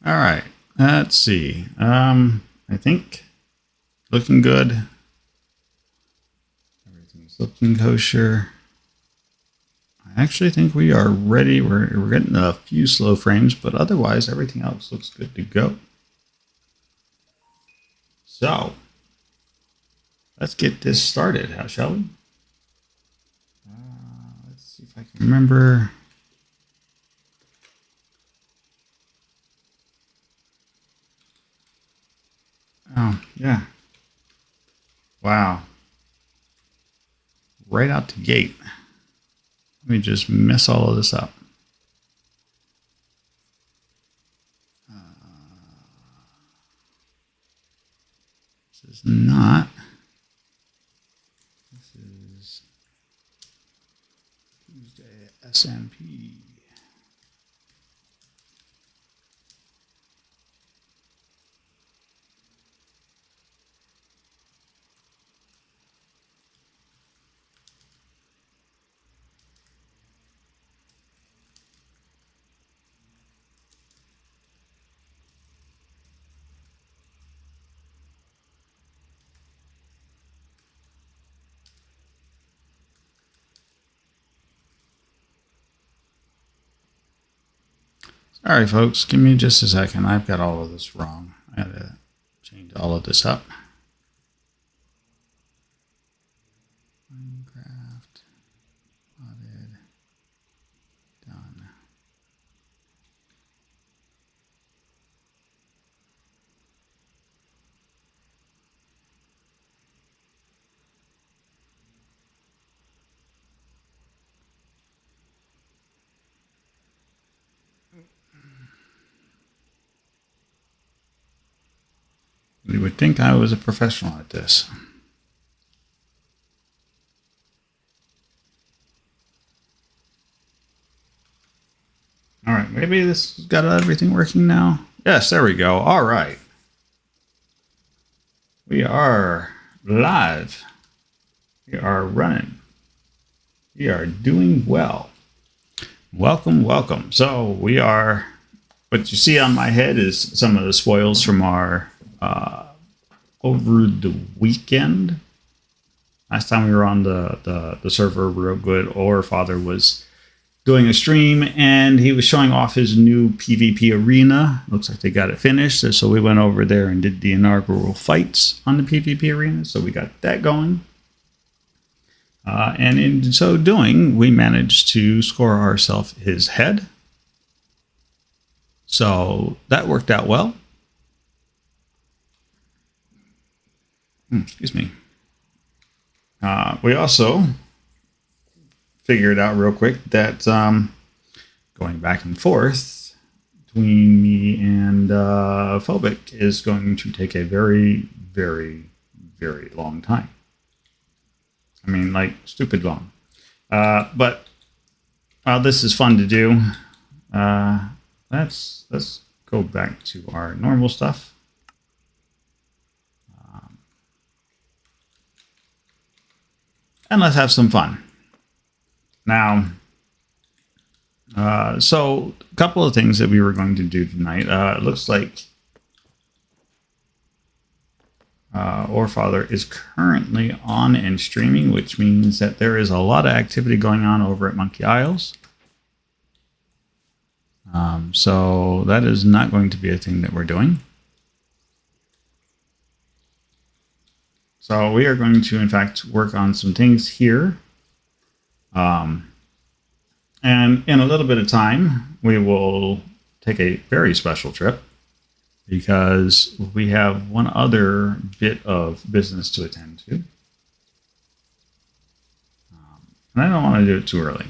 All right. Let's see. I think looking good. Everything's looking kosher. I actually think we are ready. We're getting a few slow frames, but otherwise everything else looks good to go. So let's get this started, shall we? Let's see if I can remember. Oh, yeah. Wow. Right out the gate. Let me just mess all of this up. This is not. This is Tuesday SMP. All right, folks, give me just a second. I've got all of this wrong. I had to change all of this up. Minecraft, added, done. You would think I was a professional at this. All right, maybe this has got everything working now. Yes, there we go. All right. We are live. We are running. We are doing well. Welcome, welcome. So we are, what you see on my head is some of the spoils from our over the weekend. Last time we were on the server real good, Or Father was doing a stream and he was showing off his new PvP arena. Looks like they got it finished. So we went over there and did the inaugural fights on the PvP arena. So we got that going. And in so doing, we managed to score ourselves his head. So that worked out well. Excuse me. We also figured out real quick that going back and forth between me and Phobic is going to take a very, very, very long time. I mean, like, stupid long. But while this is fun to do, let's go back to our normal stuff. And let's have some fun. Now, so a couple of things that we were going to do tonight. It looks like Or Father is currently on and streaming, which means that there is a lot of activity going on over at Monkey Isles. So that is not going to be a thing that we're doing. So we are going to, in fact, work on some things here. And in a little bit of time, we will take a very special trip because we have one other bit of business to attend to. And I don't want to do it too early.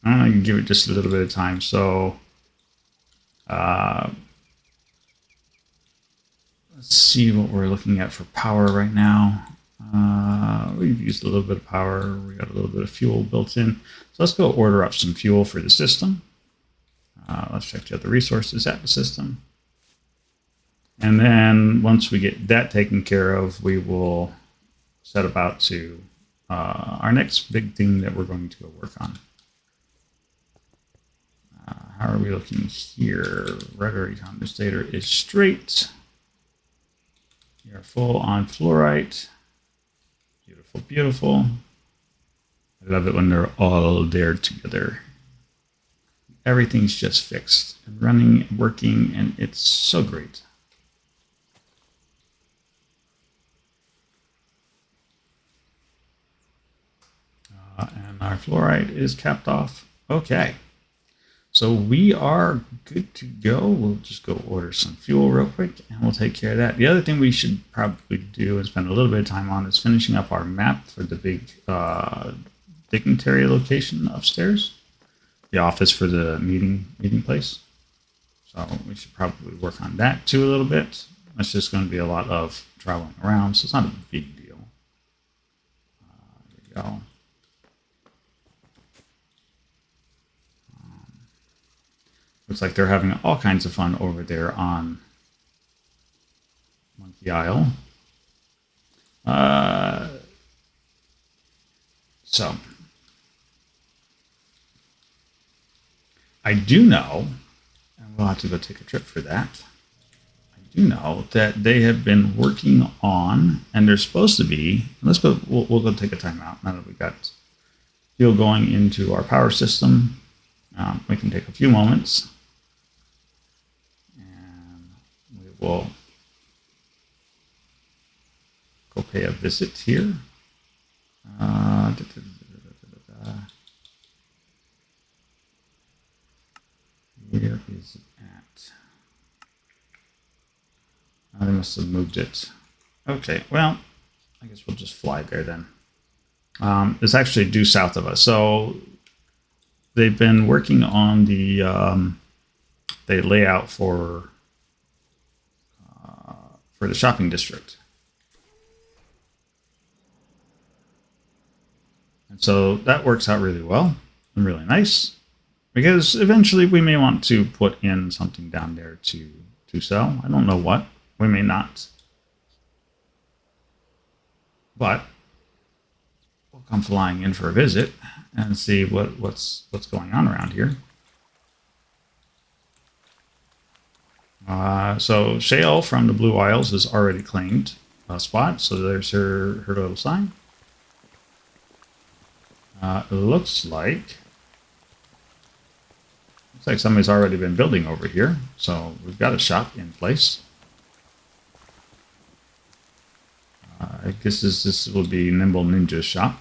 I want to give it just a little bit of time. So let's see what we're looking at for power right now. We've used a little bit of power. We got a little bit of fuel built in. So let's go order up some fuel for the system. Let's check the other resources at the system. And then once we get that taken care of, we will set about to our next big thing that we're going to go work on. How are we looking here? Rotary condensator is straight. We are full on fluorite. Beautiful, beautiful. I love it when they're all there together. Everything's just fixed and running, working, and it's so great. And our fluorite is capped off. Okay. So we are good to go. We'll just go order some fuel real quick and we'll take care of that. The other thing we should probably do and spend a little bit of time on is finishing up our map for the big dignitary location upstairs. The office for the meeting place. So we should probably work on that too a little bit. It's just going to be a lot of traveling around, so it's not a big deal. There we go. Looks like they're having all kinds of fun over there on Monkey Isle. So I do know, and we'll have to go take a trip for that. I do know that they have been working on, and they're supposed to be. Let's go. We'll go take a timeout now that we got fuel going into our power system. We can take a few moments, and we will go pay a visit here. Where is it at? Oh, they must have moved it. Okay, well, I guess we'll just fly there then. It's actually due south of us. So they've been working on the layout for the shopping district. And so that works out really well and really nice. Because eventually we may want to put in something down there to sell. I don't know what. We may not. But we'll come flying in for a visit and see what's going on around here. So Shale from the Blue Isles has already claimed a spot. So there's her little sign. It looks like somebody's already been building over here, so we've got a shop in place. I guess this will be Nimble Ninja's shop.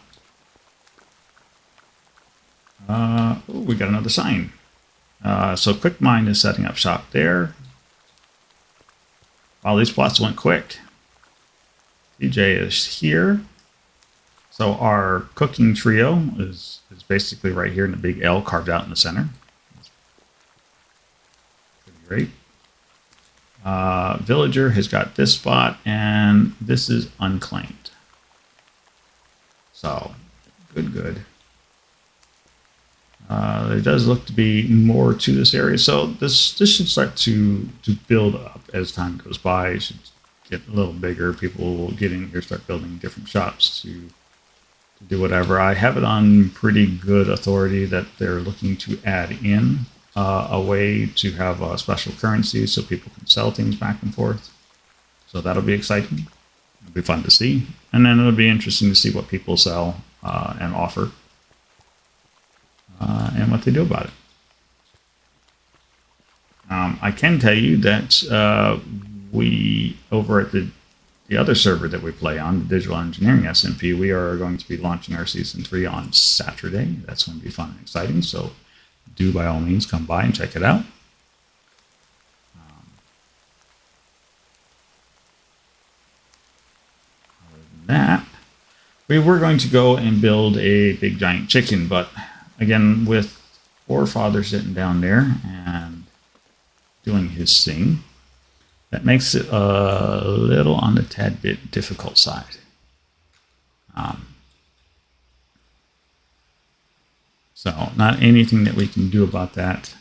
Oh, we got another sign. So Quick Mine is setting up shop there. Wow, these plots went quick. DJ is here. So our cooking trio is basically right here in the big L carved out in the center. Great. Villager has got this spot, and this is unclaimed. So, good. There does look to be more to this area, so this should start to build up as time goes by. It should get a little bigger. People will get in here, start building different shops to do whatever. I have it on pretty good authority that they're looking to add in a way to have a special currency so people can sell things back and forth. So that'll be exciting. It'll be fun to see. And then it'll be interesting to see what people sell and offer and what they do about it. I can tell you that we, over at the other server that we play on, the Digital Engineering SMP, we are going to be launching our Season 3 on Saturday. That's going to be fun and exciting. So do by all means come by and check it out. Other than that, we were going to go and build a big giant chicken, but again, with Forefather sitting down there and doing his thing, that makes it a little on the tad bit difficult side. So not anything that we can do about that.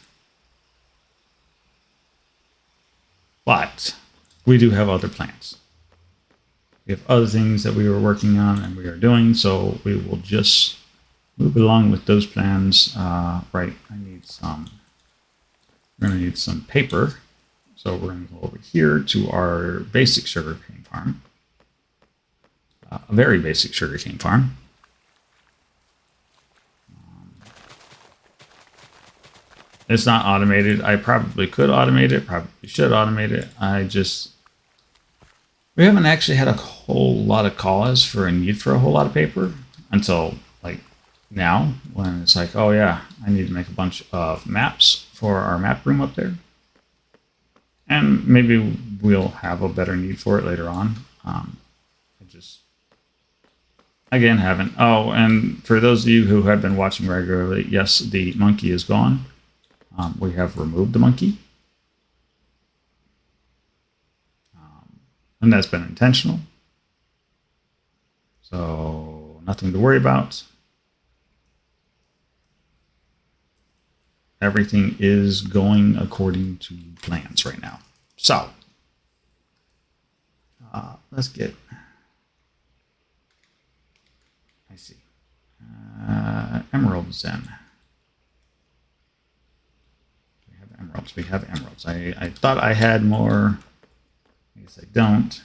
But we do have other plans. We have other things that we were working on and we are doing, so we will just move along with those plans. Right, I need some We're going to need some paper. So we're going to go over here to our basic sugarcane farm. A very basic sugarcane farm. It's not automated. I probably could automate it, probably should automate it. We haven't actually had a whole lot of cause for a need for a whole lot of paper until like now, when it's like, oh yeah, I need to make a bunch of maps for our map room up there. And maybe we'll have a better need for it later on. I just, again, haven't. Oh, and for those of you who have been watching regularly, yes, the monkey is gone. We have removed the monkey. And that's been intentional. So nothing to worry about. Everything is going according to plans right now. So let's get, I see, emeralds then. We have emeralds. I thought I had more. I guess I don't.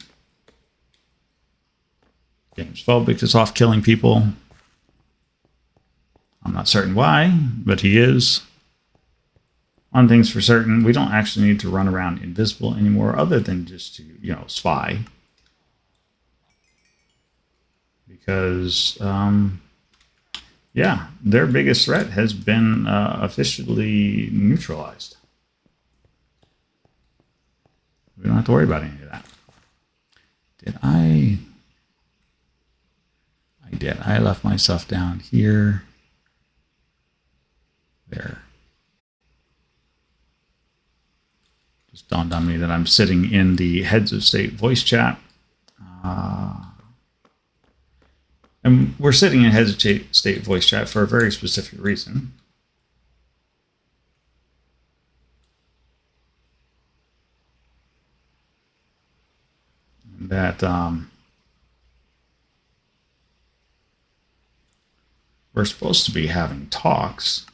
James Phobic is off killing people. I'm not certain why, but he is. One thing's for certain, we don't actually need to run around invisible anymore, other than just to, spy. Because, yeah, their biggest threat has been officially neutralized. We don't have to worry about any of that. Did I did. I left myself down here. There. Just dawned on me that I'm sitting in the Heads of State voice chat. And we're sitting in Heads of State voice chat for a very specific reason. That we're supposed to be having talks.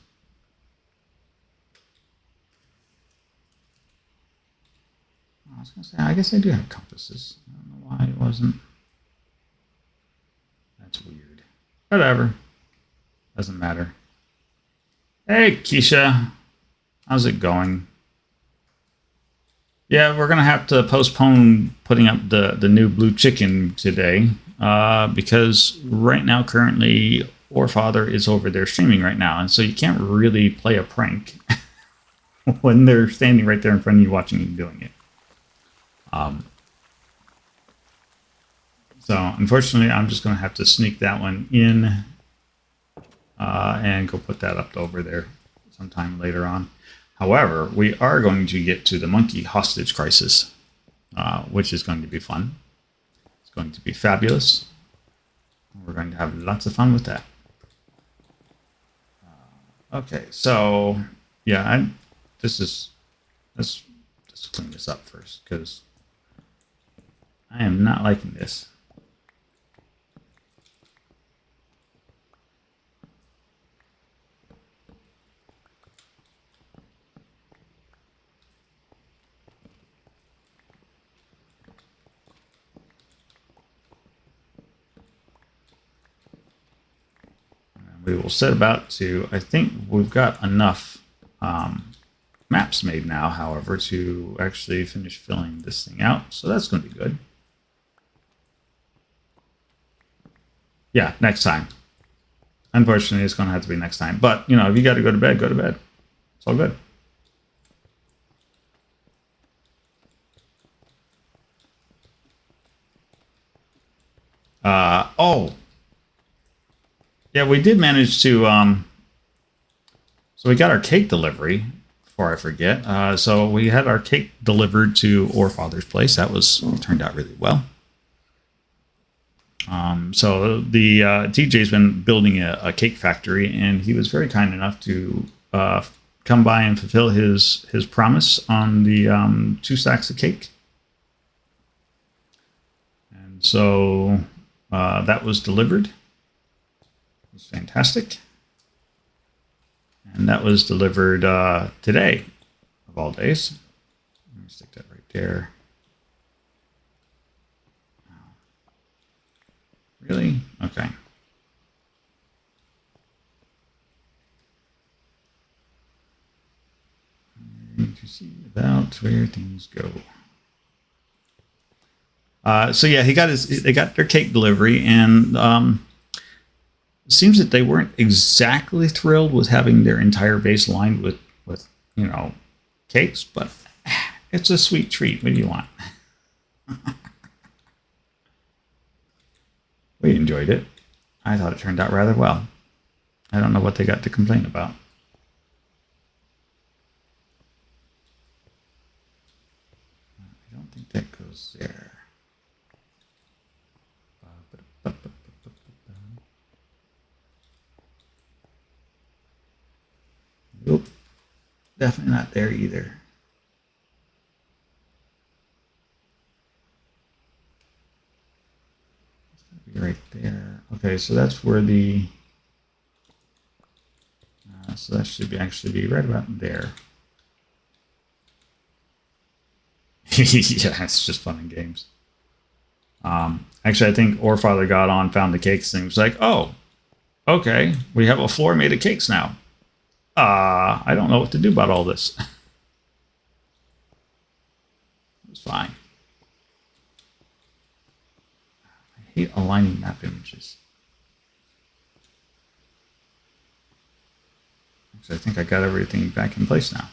I was going to say, I guess I do have compasses. I don't know why it wasn't. That's weird. Whatever. Doesn't matter. Hey, Keisha. How's it going? Yeah, we're going to have to postpone putting up the new blue chicken today because right now, currently, Orfather is over there streaming right now. And so you can't really play a prank when they're standing right there in front of you watching you doing it. So unfortunately, I'm just going to have to sneak that one in and go put that up over there sometime later on. However, we are going to get to the monkey hostage crisis, which is going to be fun. It's going to be fabulous. We're going to have lots of fun with that. Okay, so yeah, let's clean this up first because I am not liking this. We will set about to, I think we've got enough maps made now, however, to actually finish filling this thing out. So that's going to be good. Yeah, next time. Unfortunately, it's going to have to be next time. But, if you got to go to bed, go to bed. It's all good. Oh. Yeah, we did manage to, so we got our cake delivery, before I forget. So we had our cake delivered to Orfather's place. That turned out really well. So the TJ's been building a cake factory, and he was very kind enough to come by and fulfill his promise on the 2 stacks of cake. And so that was delivered. Fantastic. And that was delivered today of all days. Let me stick that right there. Really? Okay. To see about where things go. So yeah, they got their cake delivery, and it seems that they weren't exactly thrilled with having their entire base lined with cakes, but it's a sweet treat. What do you want? We enjoyed it. I thought it turned out rather well. I don't know what they got to complain about. I don't think that goes there. Nope. Definitely not there either. It's gotta be right there. Okay, so that's where the so that should actually be right about there. Yeah, it's just fun and games. Actually, I think Orfather got on, found the cakes, and was like, "Oh, okay, we have a floor made of cakes now. I don't know what to do about all this." It's fine. I hate aligning map images. Actually, I think I got everything back in place now.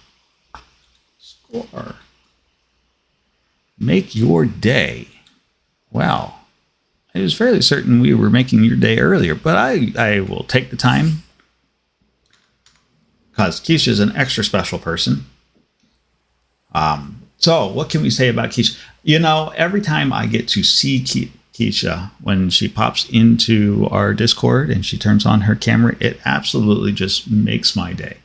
Score. Make your day. Well, I was fairly certain we were making your day earlier, but I will take the time because Keisha is an extra special person. So what can we say about Keisha? You know, every time I get to see Keisha, when she pops into our Discord and she turns on her camera, it absolutely just makes my day.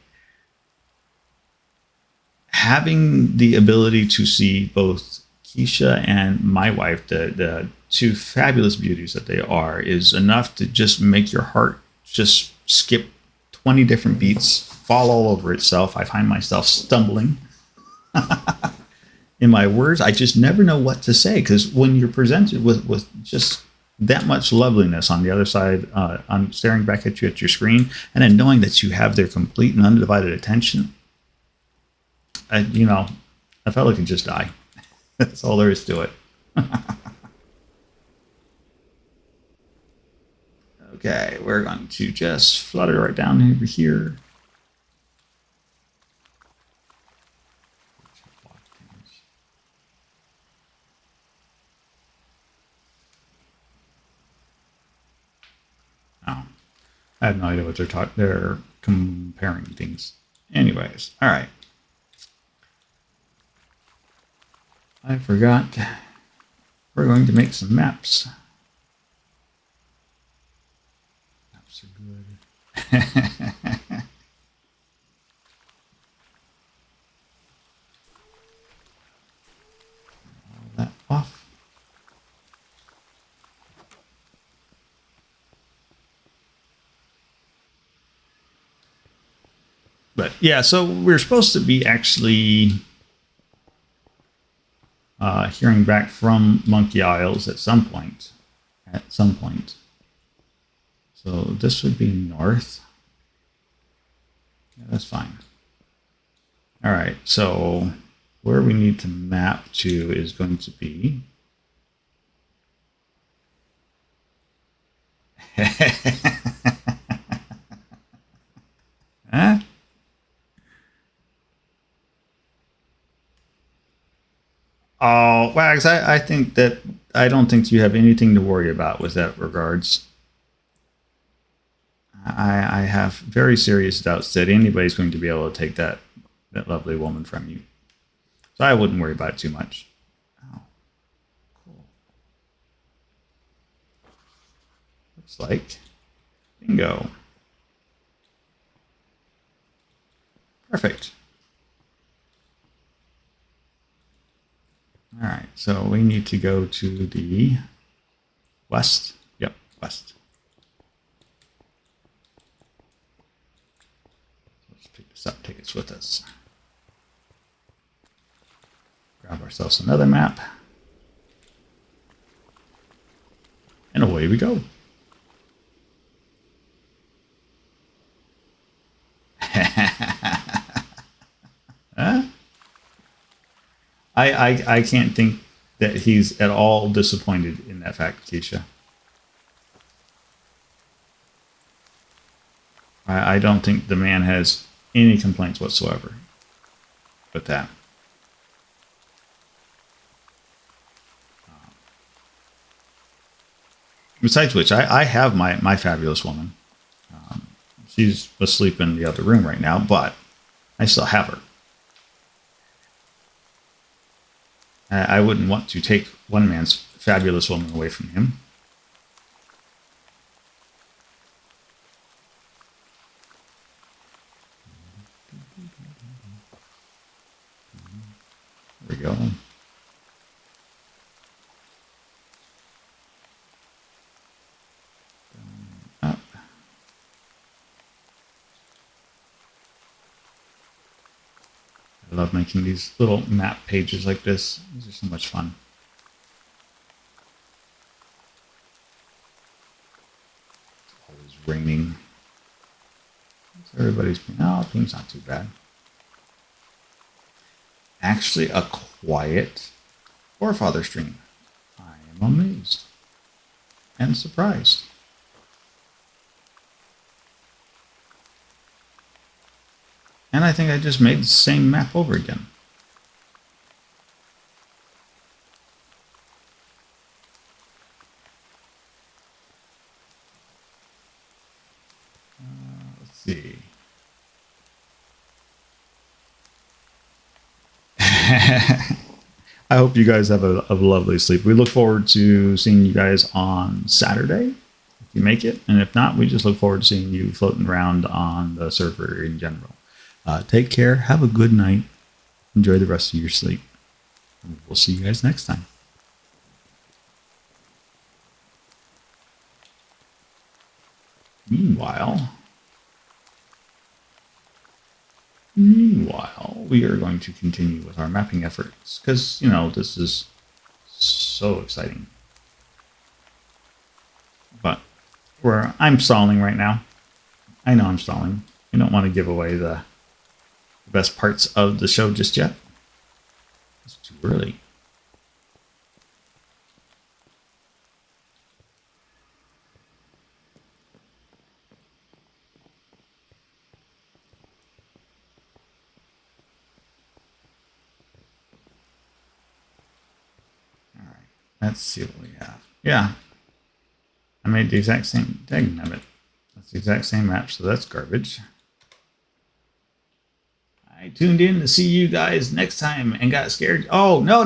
Having the ability to see both Keisha and my wife, the two fabulous beauties that they are, is enough to just make your heart just skip 20 different beats, fall all over itself. I find myself stumbling in my words. I just never know what to say, because when you're presented with just that much loveliness on the other side, I'm staring back at you at your screen, and then knowing that you have their complete and undivided attention, I felt like I could just die. That's all there is to it. Okay, we're going to just flutter right down over here. Oh, I have no idea what they're comparing things. Anyways, all right. I forgot. We're going to make some maps. Maps are good. All that off. But yeah, so we're supposed to be actually hearing back from Monkey Isles at some point. So this would be north. Yeah, that's fine. All right, so where we need to map to is going to be huh? Oh, Wags, I think that I don't think you have anything to worry about with that regards. I have very serious doubts that anybody's going to be able to take that lovely woman from you. So I wouldn't worry about it too much. Oh, cool. Looks like bingo. Perfect. All right, so we need to go to the west. Yep, west. Let's pick this up, take this with us. ourselves another map. And away we go. Huh? I can't think that he's at all disappointed in that fact, Keisha. I don't think the man has any complaints whatsoever with that. Besides which, I have my fabulous woman. She's asleep in the other room right now, but I still have her. I wouldn't want to take one man's fabulous woman away from him. There we go. Up. I love making these little map pages like this. These are so much fun. It's always raining. Everybody's being, oh, things not too bad. Actually, a quiet forefather stream. I am amazed and surprised. And I think I just made the same map over again. Let's see. I hope you guys have a lovely sleep. We look forward to seeing you guys on Saturday, if you make it. And if not, we just look forward to seeing you floating around on the server in general. Take care. Have a good night. Enjoy the rest of your sleep. We'll see you guys next time. Meanwhile, we are going to continue with our mapping efforts because, you know, this is so exciting. But I'm stalling right now. I know I'm stalling. I don't want to give away the best parts of the show just yet. It's too early. All right, let's see what we have. Yeah, I made the exact same. Dang nabbit. That's the exact same map, so that's garbage. I tuned in to see you guys next time and got scared. Oh, no.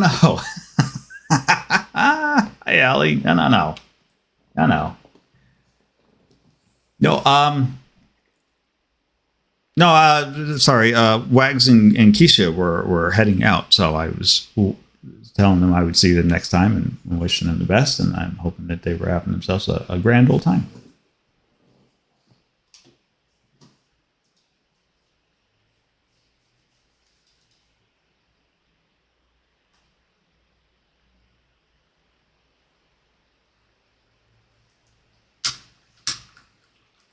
Hey, Allie. No. No, sorry. Wags and Keisha were heading out, so I was telling them I would see them next time and wishing them the best, and I'm hoping that they were having themselves a grand old time.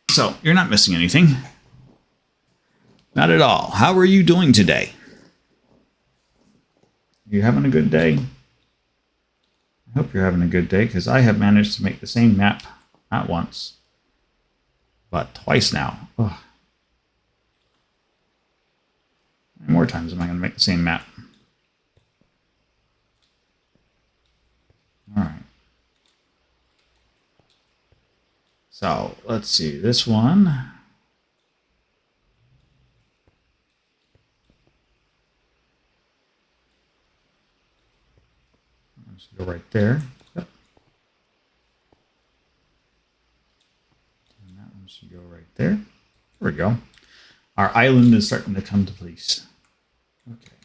So, you're not missing anything. Not at all. How are you doing today? Are you having a good day? I hope you're having a good day, because I have managed to make the same map, not once, but twice now. Ugh. How many more times am I going to make the same map? All right. So let's see this one. Let's go right there. Yep. And that one should go right there. There we go. Our island is starting to come to place. Okay.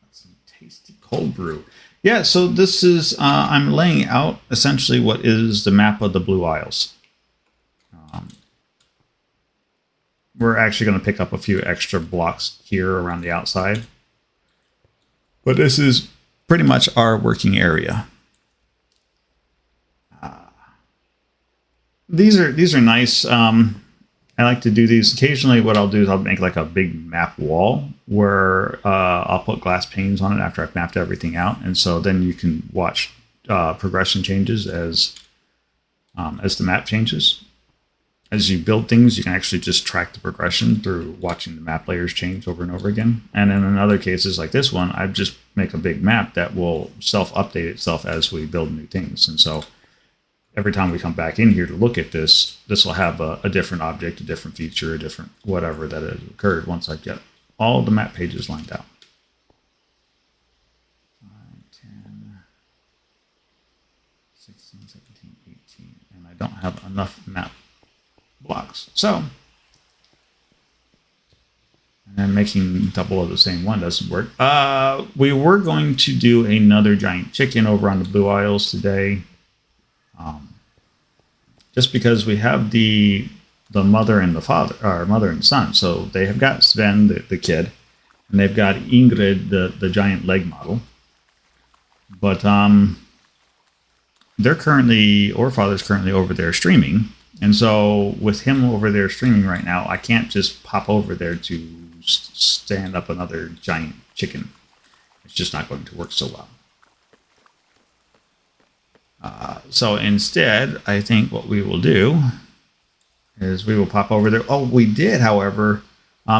That's some tasty cold brew. Yeah, so this is, I'm laying out essentially what is the map of the Blue Isles. We're actually going to pick up a few extra blocks here around the outside. But this is pretty much our working area. These are nice. I like to do these occasionally. What I'll do is I'll make like a big map wall where I'll put glass panes on it after I've mapped everything out, and so then you can watch progression changes as the map changes. As you build things, you can actually just track the progression through watching the map layers change over and over again. And then in other cases like this one, I just make a big map that will self-update itself as we build new things. And so every time we come back in here to look at this, this will have a different object, a different feature, a different whatever that has occurred once I get all the map pages lined out. 5, 10, 16, 17, 18, and I don't have enough map blocks. So, and then making double of the same one doesn't work. We were going to do another giant chicken over on the Blue Isles today. Just because we have the mother and the father, or mother and son. So they have got Sven, the kid, and they've got Ingrid, the giant leg model. But they're currently, or father's currently over there streaming. And so with him over there streaming right now, I can't just pop over there to stand up another giant chicken. It's just not going to work so well. So instead, I think what we will do is we will pop over there. Oh, we did, however.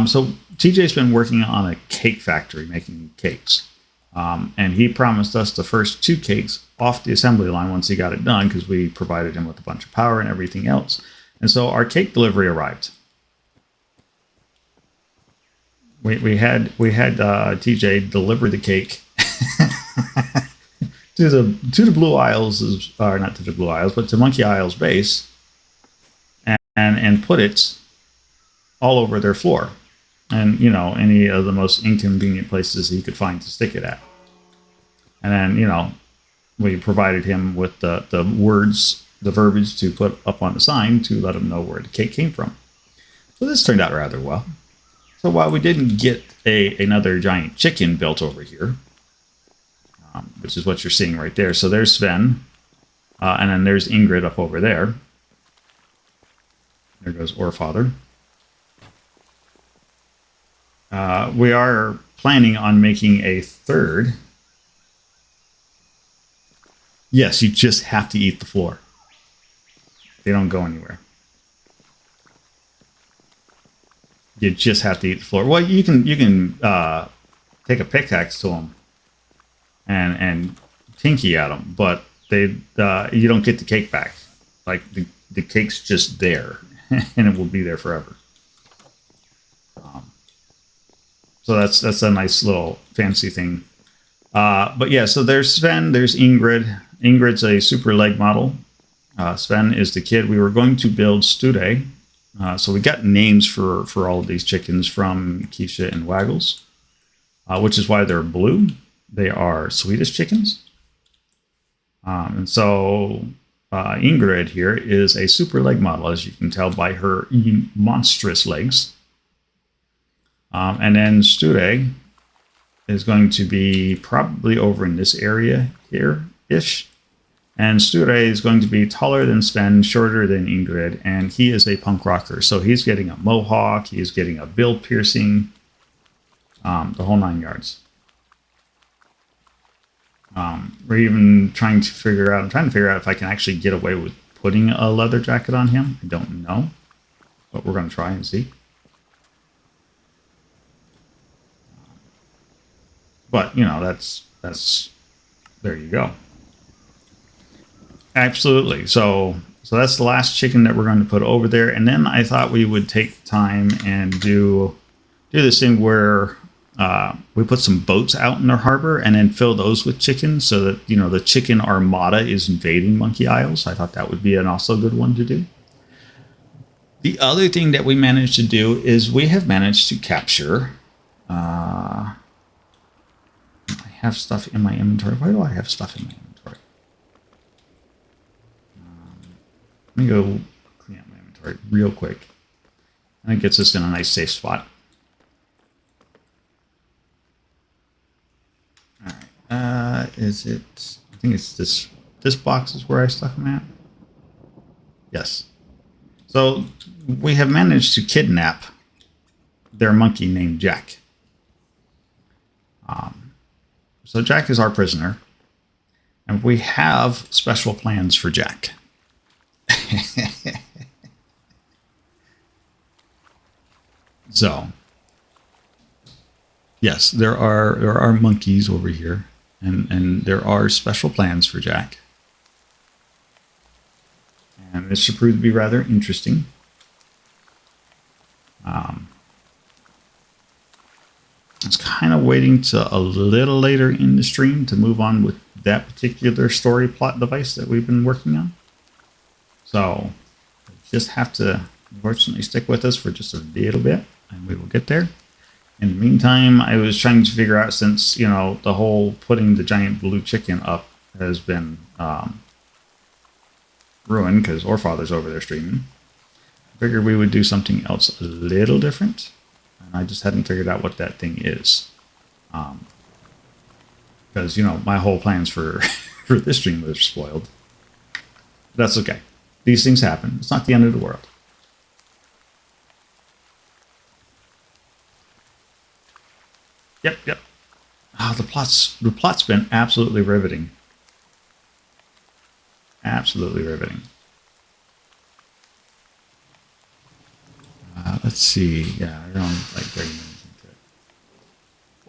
So TJ's been working on a cake factory, making cakes. And he promised us the first 2 cakes off the assembly line once he got it done, because we provided him with a bunch of power and everything else. And so our cake delivery arrived. We had TJ deliver the cake to the Blue Isles, or not to the Blue Isles, but to Monkey Isles base, and put it all over their floor, and any of the most inconvenient places he could find to stick it at. And then we provided him with the words, the verbiage to put up on the sign to let him know where the cake came from. So this turned out rather well. So while we didn't get another giant chicken built over here, which is what you're seeing right there. So there's Sven, and then there's Ingrid up over there. There goes Orfather. We are planning on making a third. Yes, you just have to eat the floor. They don't go anywhere. You just have to eat the floor. Well, you can take a pickaxe to them and tinky at them, but you don't get the cake back. Like the cake's just there, and it will be there forever. So that's a nice little fancy thing. But yeah, so there's Sven, there's Ingrid. Ingrid's a super leg model. Sven is the kid. We were going to build Sture. So we got names for all of these chickens from Keisha and Waggles, which is why they're blue. They are Swedish chickens. And so Ingrid here is a super leg model, as you can tell by her monstrous legs. And then Sture is going to be probably over in this area here-ish. And Sture is going to be taller than Sven, shorter than Ingrid, and he is a punk rocker. So he's getting a mohawk, he's getting a bill piercing, the whole 9 yards. We're even trying to figure out, I'm trying to figure out if I can actually get away with putting a leather jacket on him. I don't know, but we're going to try and see. But, that's there you go. Absolutely. So that's the last chicken that we're going to put over there. And then I thought we would take time and do this thing where we put some boats out in the harbor and then fill those with chicken so that, the chicken armada is invading Monkey Isles. I thought that would be an also good one to do. The other thing that we managed to do is we have managed to capture... I have stuff in my inventory. Why do I have stuff in my inventory? Let me go clean up my inventory real quick. And it gets us in a nice safe spot. All right. Is it? I think it's this. This box is where I stuck them at. Yes. So we have managed to kidnap their monkey named Jack. So Jack is our prisoner, and we have special plans for Jack. So, yes, there are monkeys over here, and there are special plans for Jack. And this should prove to be rather interesting. I was kind of waiting to a little later in the stream to move on with that particular story plot device that we've been working on. So, just have to unfortunately stick with us for just a little bit, and we will get there. In the meantime, I was trying to figure out, since, you know, the whole putting the giant blue chicken up has been ruined because Orfather's over there streaming. I figured we would do something else a little different, and I just hadn't figured out what that thing is. Because, you know, my whole plans for, for this stream were spoiled. That's okay. These things happen. It's not the end of the world. Yep. Oh, the plot's been absolutely riveting. Absolutely riveting. Let's see. Yeah, we're on like 30 minutes into it.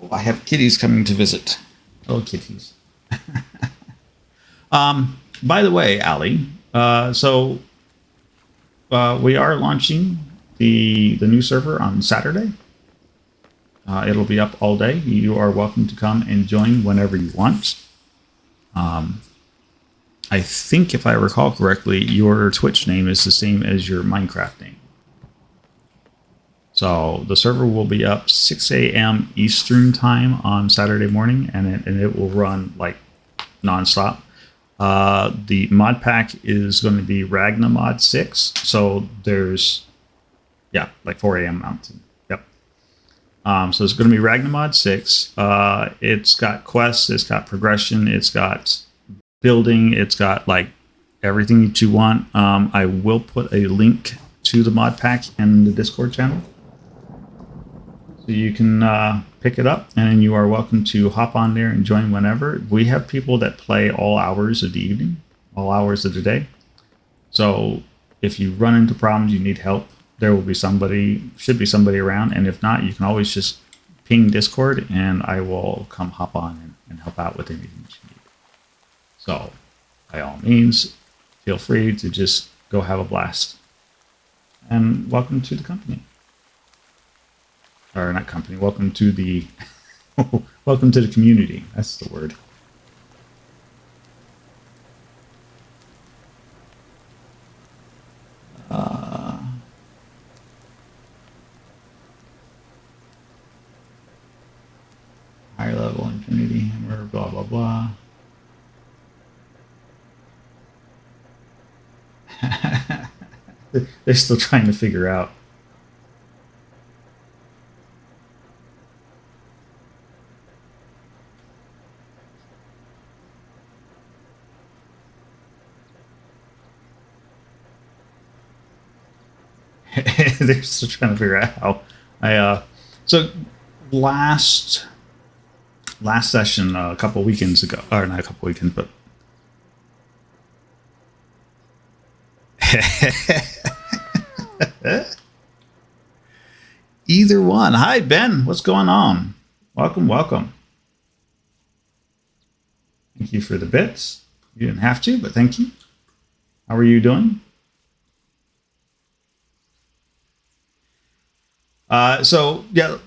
Oh, I have kitties coming to visit. Hello, kitties. By the way, Allie, so we are launching the new server on Saturday. It'll be up all day. You are welcome to come and join whenever you want. I think, if I recall correctly, your Twitch name is the same as your Minecraft name. So the server will be up 6 a.m. Eastern time on Saturday morning, and it will run like nonstop. The mod pack is going to be Ragna Mod 6. So there's, yeah, like 4 a.m. Mountain. Yep. So it's going to be Ragna Mod 6. It's got quests, it's got progression, it's got building, it's got like everything that you want. I will put a link to the mod pack in the Discord channel, so you can pick it up, and you are welcome to hop on there and join whenever. We have people that play all hours of the evening, all hours of the day. So if you run into problems, you need help, there will be somebody, should be somebody around. And if not, you can always just ping Discord, and I will come hop on and help out with anything that you need. So by all means, feel free to just go have a blast. And welcome to the company. Or not company, welcome to the welcome to the community. That's the word. Higher level infinity hammer, blah blah blah. They're still trying to figure out. They're still trying to figure out how. So last session, a couple weekends ago, or not a couple weekends, but either one. Hi, Ben. What's going on? Welcome. Thank you for the bits. You didn't have to, but thank you. How are you doing? So yeah,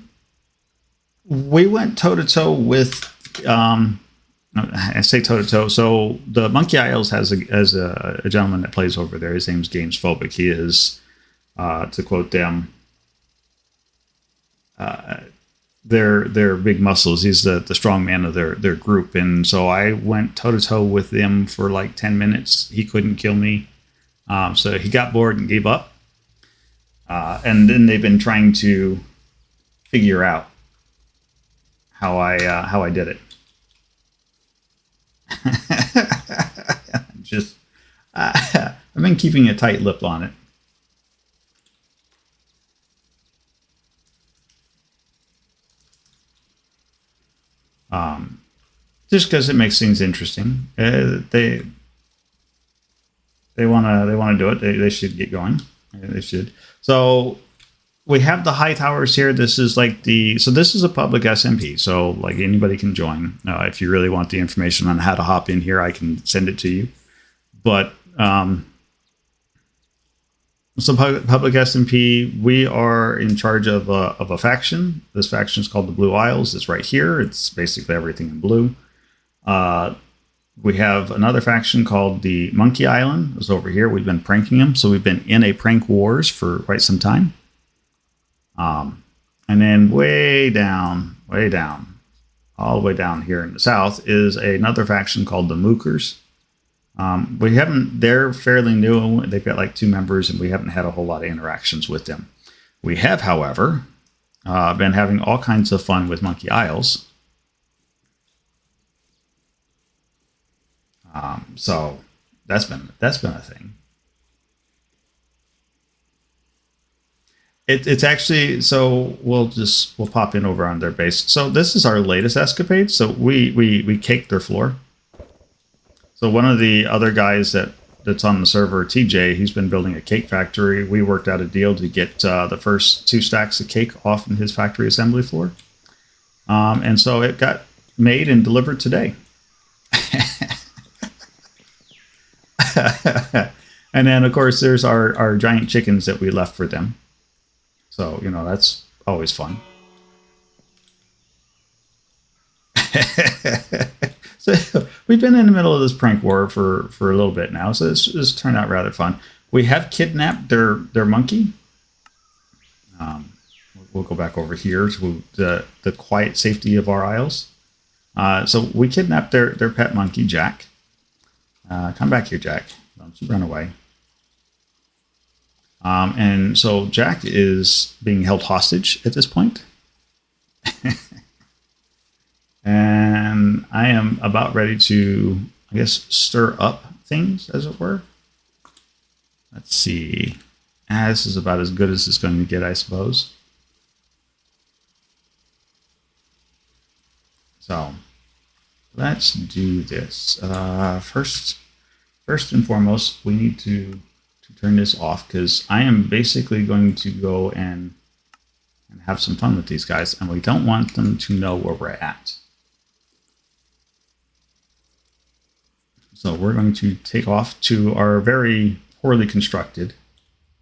we went toe to toe with. I say toe to toe. So the Monkey Isles has a gentleman that plays over there. His name's Games Phobic. He is, to quote them, they're big muscles. He's the strong man of their group. And so I went toe to toe with them for like 10 minutes. He couldn't kill me. So he got bored and gave up. And then they've been trying to figure out how I did it. Just I've been keeping a tight lip on it. Just because it makes things interesting. They want to do it. They should get going. They should. So we have the high towers here. This is like this is a public SMP. So like anybody can join. If you really want the information on how to hop in here, I can send it to you. But so public SMP, we are in charge of a faction. This faction is called the Blue Isles. It's right here. It's basically everything in blue. We have another faction called the Monkey Island. It's over here. We've been pranking them. So we've been in a prank wars for quite some time. And then way down, all the way down here in the south is another faction called the Mookers. They're fairly new. They've got like 2 members and we haven't had a whole lot of interactions with them. We have, however, been having all kinds of fun with Monkey Isles. So that's been a thing. It's actually, so we'll pop in over on their base. So this is our latest escapade. So we caked their floor. So one of the other guys that's on the server, TJ, he's been building a cake factory. We worked out a deal to get the first 2 stacks of cake off in his factory assembly floor. And so it got made and delivered today. And then, of course, there's our giant chickens that we left for them. So, that's always fun. So we've been in the middle of this prank war for a little bit now. So this turned out rather fun. We have kidnapped their monkey. We'll go back over here to the quiet safety of our isles. So we kidnapped their pet monkey, Jack. Come back here, Jack. Don't you run away. And so Jack is being held hostage at this point. And I am about ready to, I guess, stir up things, as it were. Let's see. This is about as good as it's going to get, I suppose. So let's do this. First and foremost, we need to turn this off because I am basically going to go and have some fun with these guys, and we don't want them to know where we're at. So we're going to take off to our very poorly constructed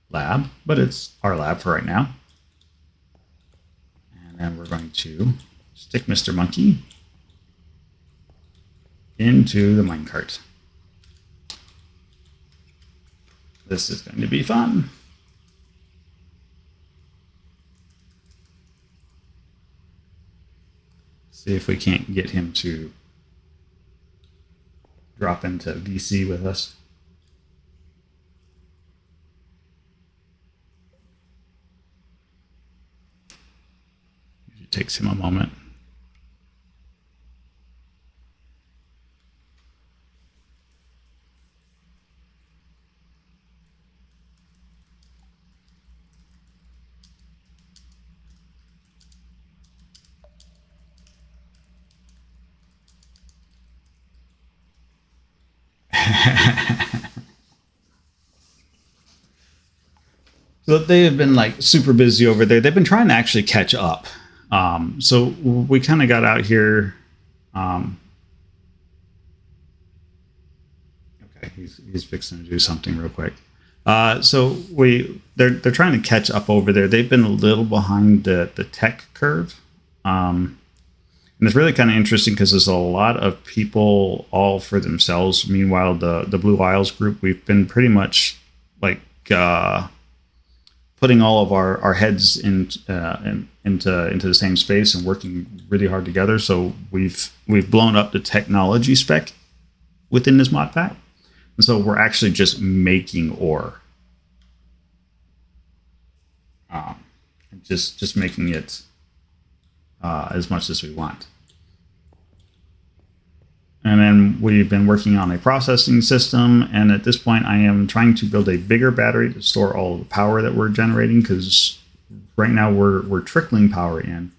lab, but it's our lab for right now. And then we're going to stick Mr. Monkey into the minecart. This is going to be fun. See if we can't get him to drop into VC with us. It takes him a moment. So they have been like super busy over there. They've been trying to actually catch up. So we kind of got out here. Okay, he's fixing to do something real quick. So they're trying to catch up over there. They've been a little behind the tech curve. And it's really kind of interesting because there's a lot of people all for themselves. Meanwhile, the Blue Isles group, we've been pretty much like putting all of our heads into the same space and working really hard together. So we've blown up the technology spec within this mod pack, and so we're actually just making ore. Um, just making it as much as we want. And then we've been working on a processing system. And at this point, I am trying to build a bigger battery to store all of the power that we're generating, because right now we're trickling power in.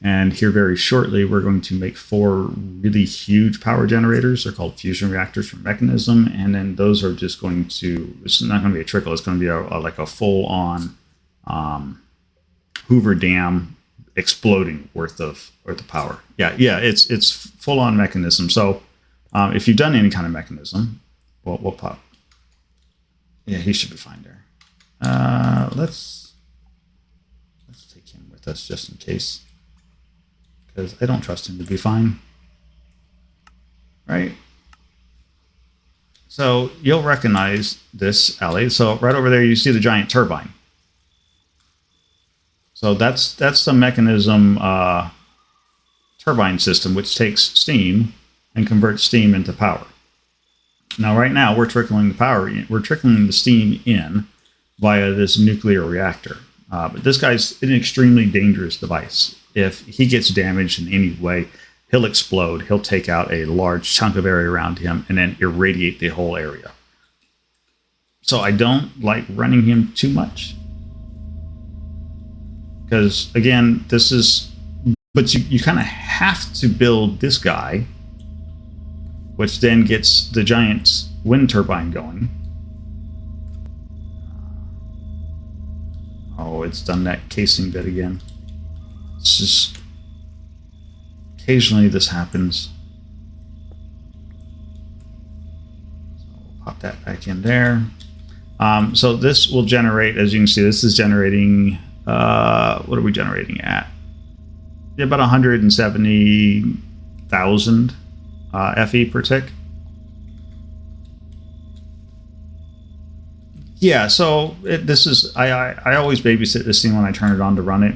And here very shortly, we're going to make 4 really huge power generators. They're called fusion reactors from Mechanism. And then those are just going to, it's not going to be a trickle. It's going to be like a full-on Hoover Dam exploding worth of power. Yeah, it's full-on Mechanism. So if you've done any kind of Mechanism, well, we'll pop. Yeah, he should be fine there. Let's take him with us just in case, because I don't trust him to be fine. Right? So you'll recognize this alley. So right over there, you see the giant turbine. So that's the Mechanism turbine system, which takes steam and converts steam into power. Now, right now, we're trickling the power in. We're trickling the steam in via this nuclear reactor. But this guy's an extremely dangerous device. If he gets damaged in any way, he'll explode. He'll take out a large chunk of area around him and then irradiate the whole area. So I don't like running him too much. Because, again, this is... But you kind of have to build this guy, which then gets the giant wind turbine going. Oh, it's done that casing bit again. It's just... Occasionally this happens. So we'll pop that back in there. So this will generate, as you can see, this is generating... what are we generating at? Yeah, about 170,000 FE per tick. Yeah, so this is, I always babysit this thing when I turn it on to run it.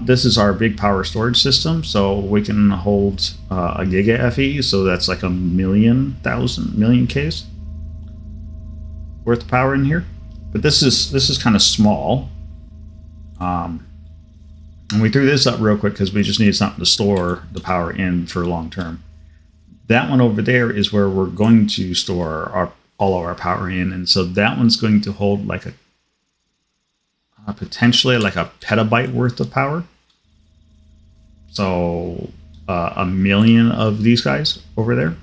This is our big power storage system, so we can hold a giga FE, so that's like a million Ks worth of power in here. But this is kind of small. And we threw this up real quick because we just needed something to store the power in for long term. That one over there is where we're going to store all of our power in, and so that one's going to hold like a potentially like a petabyte worth of power. So 1 million of these guys over there.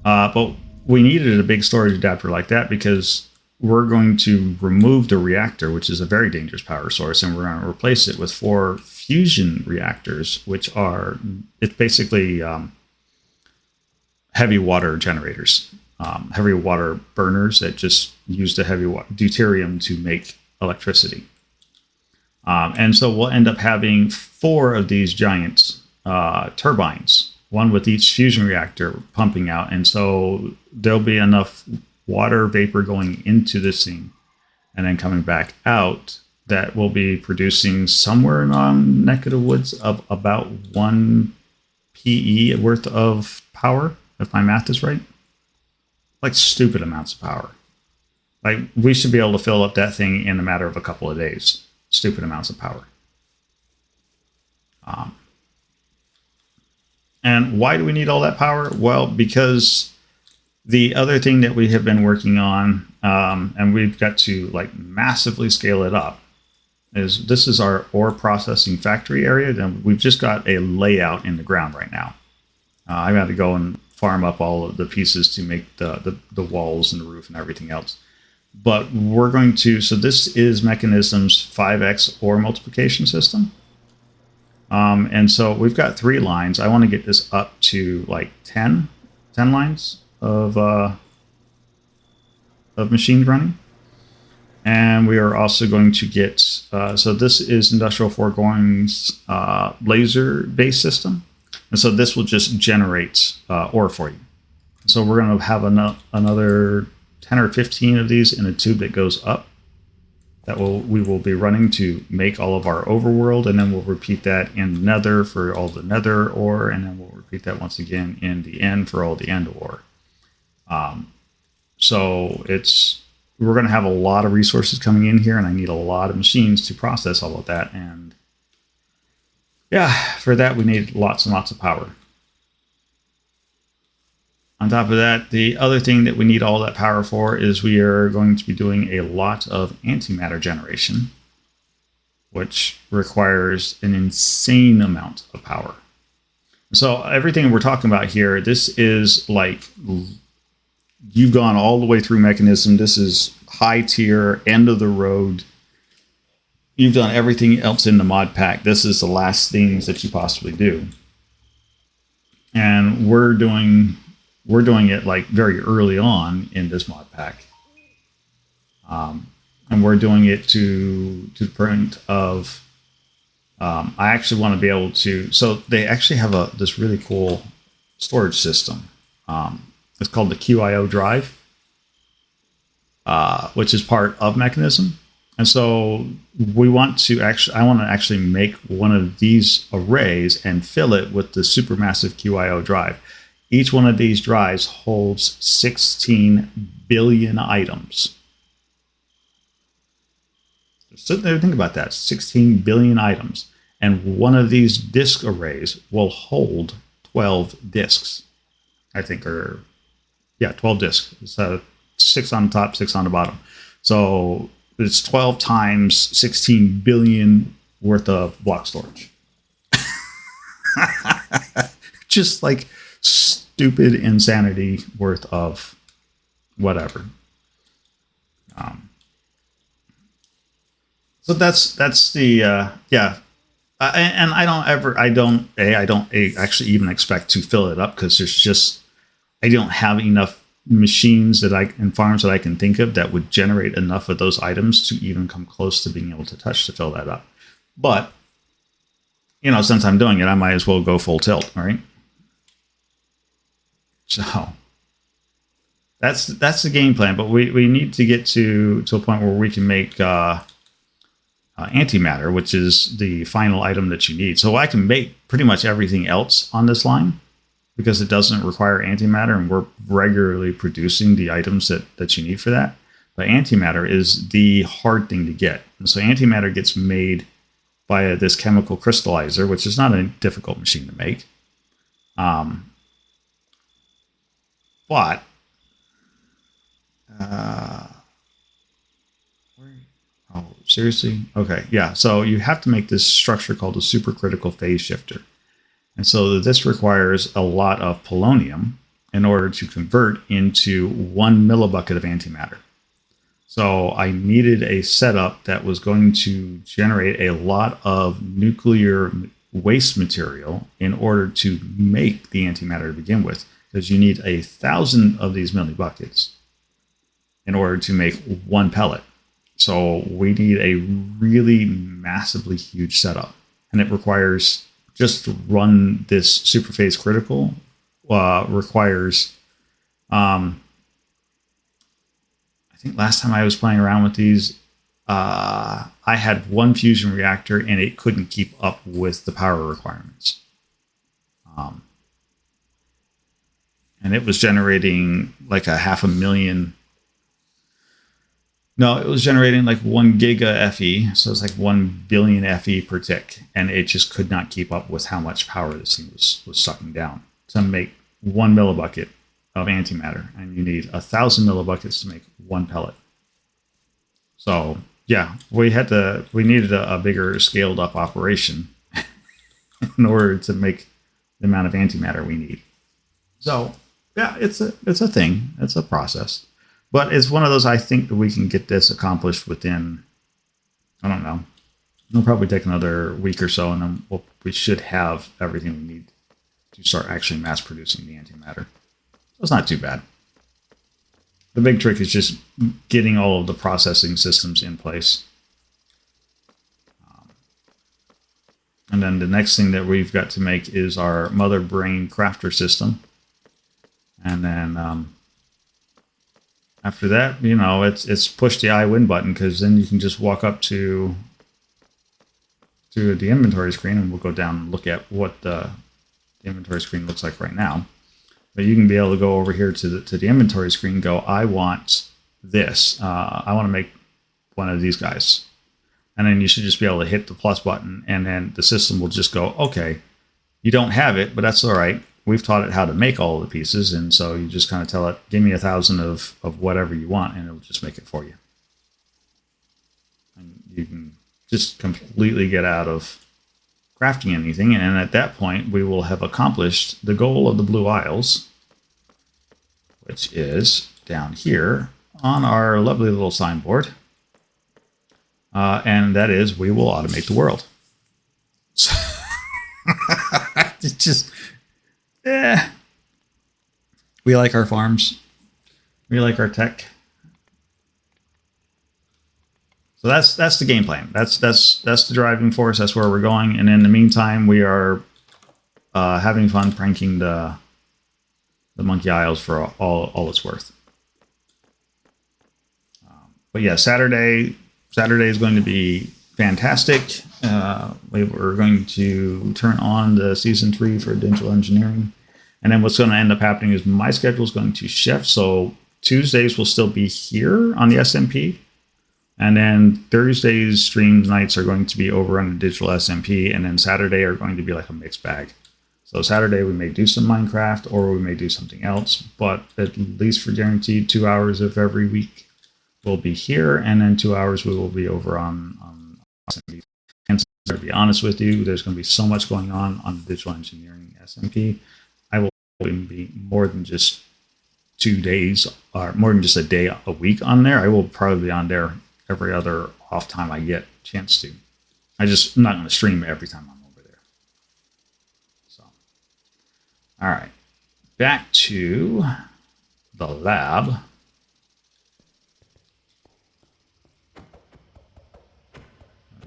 But we needed a big storage adapter like that because we're going to remove the reactor, which is a very dangerous power source, and we're going to replace it with 4 fusion reactors, which are, it's basically heavy water generators, heavy water burners that just use the heavy deuterium to make electricity. And so we'll end up having 4 of these giant turbines, one with each fusion reactor pumping out. And so there'll be enough water vapor going into this thing and then coming back out that will be producing somewhere in our neck of the woods of about 1 PE worth of power, if my math is right. Like stupid amounts of power. Like we should be able to fill up that thing in a matter of a couple of days. Stupid amounts of power. And why do we need all that power? Well, because the other thing that we have been working on, and we've got to like massively scale it up, is this is our ore processing factory area. And we've just got a layout in the ground right now. I've got to go and farm up all of the pieces to make the walls and the roof and everything else. But we're going to, so this is Mechanism's 5x ore multiplication system. And so we've got 3 lines. I want to get this up to like 10 lines of machines running. And we are also going to get, so this is Industrial Foregoing's laser-based system. And so this will just generate ore for you. So we're going to have another 10 or 15 of these in a tube that goes up that we will be running to make all of our overworld, and then we'll repeat that in nether for all the nether ore, and then we'll repeat that once again in the end for all the end ore. So it's we're going to have a lot of resources coming in here, and I need a lot of machines to process all of that. And yeah, for that, we need lots and lots of power. On top of that, the other thing that we need all that power for is we are going to be doing a lot of antimatter generation, which requires an insane amount of power. So everything we're talking about here, this is like, you've gone all the way through Mechanism. This is high tier, end of the road. You've done everything else in the mod pack. This is the last things that you possibly do. And we're doing it like very early on in this mod pack. And we're doing it to the point of, I actually want to be able to, so they actually have this really cool storage system. It's called the QIO drive, which is part of Mechanism. And so I want to actually make one of these arrays and fill it with the supermassive QIO drive. Each one of these drives holds 16 billion items. Just sit there and think about that. 16 billion items. And one of these disk arrays will hold 12 disks. I think, or yeah, 12 disks. So 6 on the top, 6 on the bottom. So it's 12 times 16 billion worth of block storage. Just like stupid insanity worth of whatever. So that's the yeah. And I don't actually even expect to fill it up, because I don't have enough machines and farms that I can think of that would generate enough of those items to even come close to being able to fill that up. But, since I'm doing it, I might as well go full tilt, right? So that's the game plan. But we need to get to a point where we can make antimatter, which is the final item that you need. So I can make pretty much everything else on this line, because it doesn't require antimatter, and we're regularly producing the items that you need for that. But antimatter is the hard thing to get. And so antimatter gets made by this chemical crystallizer, which is not a difficult machine to make. But seriously? Okay, yeah. So you have to make this structure called a supercritical phase shifter. And so this requires a lot of polonium in order to convert into 1 millibucket of antimatter. So I needed a setup that was going to generate a lot of nuclear waste material in order to make the antimatter to begin with, because you need 1,000 of these millibuckets in order to make 1 pellet. So we need a really massively huge setup, and it requires, just to run this superphase critical, requires, I think last time I was playing around with these, I had 1 fusion reactor and it couldn't keep up with the power requirements. And it was generating like 500,000. No, it was generating like 1 giga FE. So it's like 1 billion FE per tick. And it just could not keep up with how much power this thing was sucking down to make 1 millibucket of antimatter. And you need 1,000 millibuckets to make 1 pellet. So yeah, we needed a bigger scaled up operation in order to make the amount of antimatter we need. So yeah, it's a thing. It's a process. But it's one of those, I think that we can get this accomplished within, I don't know, it'll probably take another week or so, and then we should have everything we need to start actually mass producing the antimatter. So it's not too bad. The big trick is just getting all of the processing systems in place. And then the next thing that we've got to make is our mother brain crafter system. And then after that, it's push the I win button, because then you can just walk up to the inventory screen, and we'll go down and look at what the inventory screen looks like right now. But you can be able to go over here to the inventory screen and go, I want this. I want to make one of these guys. And then you should just be able to hit the plus button, and then the system will just go, okay, you don't have it, but that's all right. We've taught it how to make all of the pieces, and so you just kind of tell it, give me 1,000 of whatever you want, and it'll just make it for you. And you can just completely get out of crafting anything, and at that point, we will have accomplished the goal of the Blue Isles, which is down here on our lovely little signboard. And that is, we will automate the world. So it's just, we like our farms. We like our tech. So that's the game plan. That's the driving force. That's where we're going. And in the meantime, we are having fun pranking the Monkey Isles for all it's worth. But yeah, Saturday is going to be fantastic. We're going to turn on the season 3 for digital engineering. And then what's going to end up happening is my schedule is going to shift. So Tuesdays will still be here on the SMP. And then Thursdays stream nights are going to be over on the digital SMP. And then Saturday are going to be like a mixed bag. So Saturday we may do some Minecraft or we may do something else. But at least for guaranteed 2 hours of every week, will be here, and then 2 hours we will be over on SMP. And to be honest with you, there's going to be so much going on the digital engineering SMP. I will be more than just 2 days, or more than just a day a week on there. I will probably be on there every other off time I get a chance to. I'm not going to stream every time I'm over there. So, all right, back to the lab.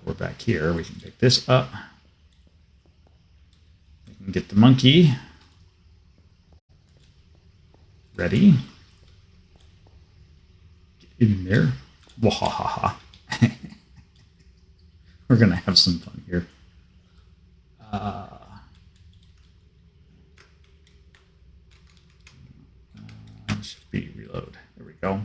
We're back here. We can pick this up. We can get the monkey ready. Get in there. Wahahaha. We're going to have some fun here. Should be reload. There we go.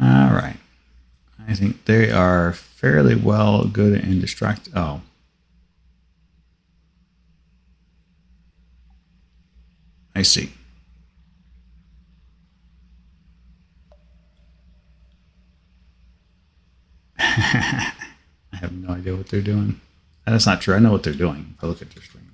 All right. I think they are fairly well good and distract. Oh. I see. I have no idea what they're doing. That's not true. I know what they're doing if I look at their stream.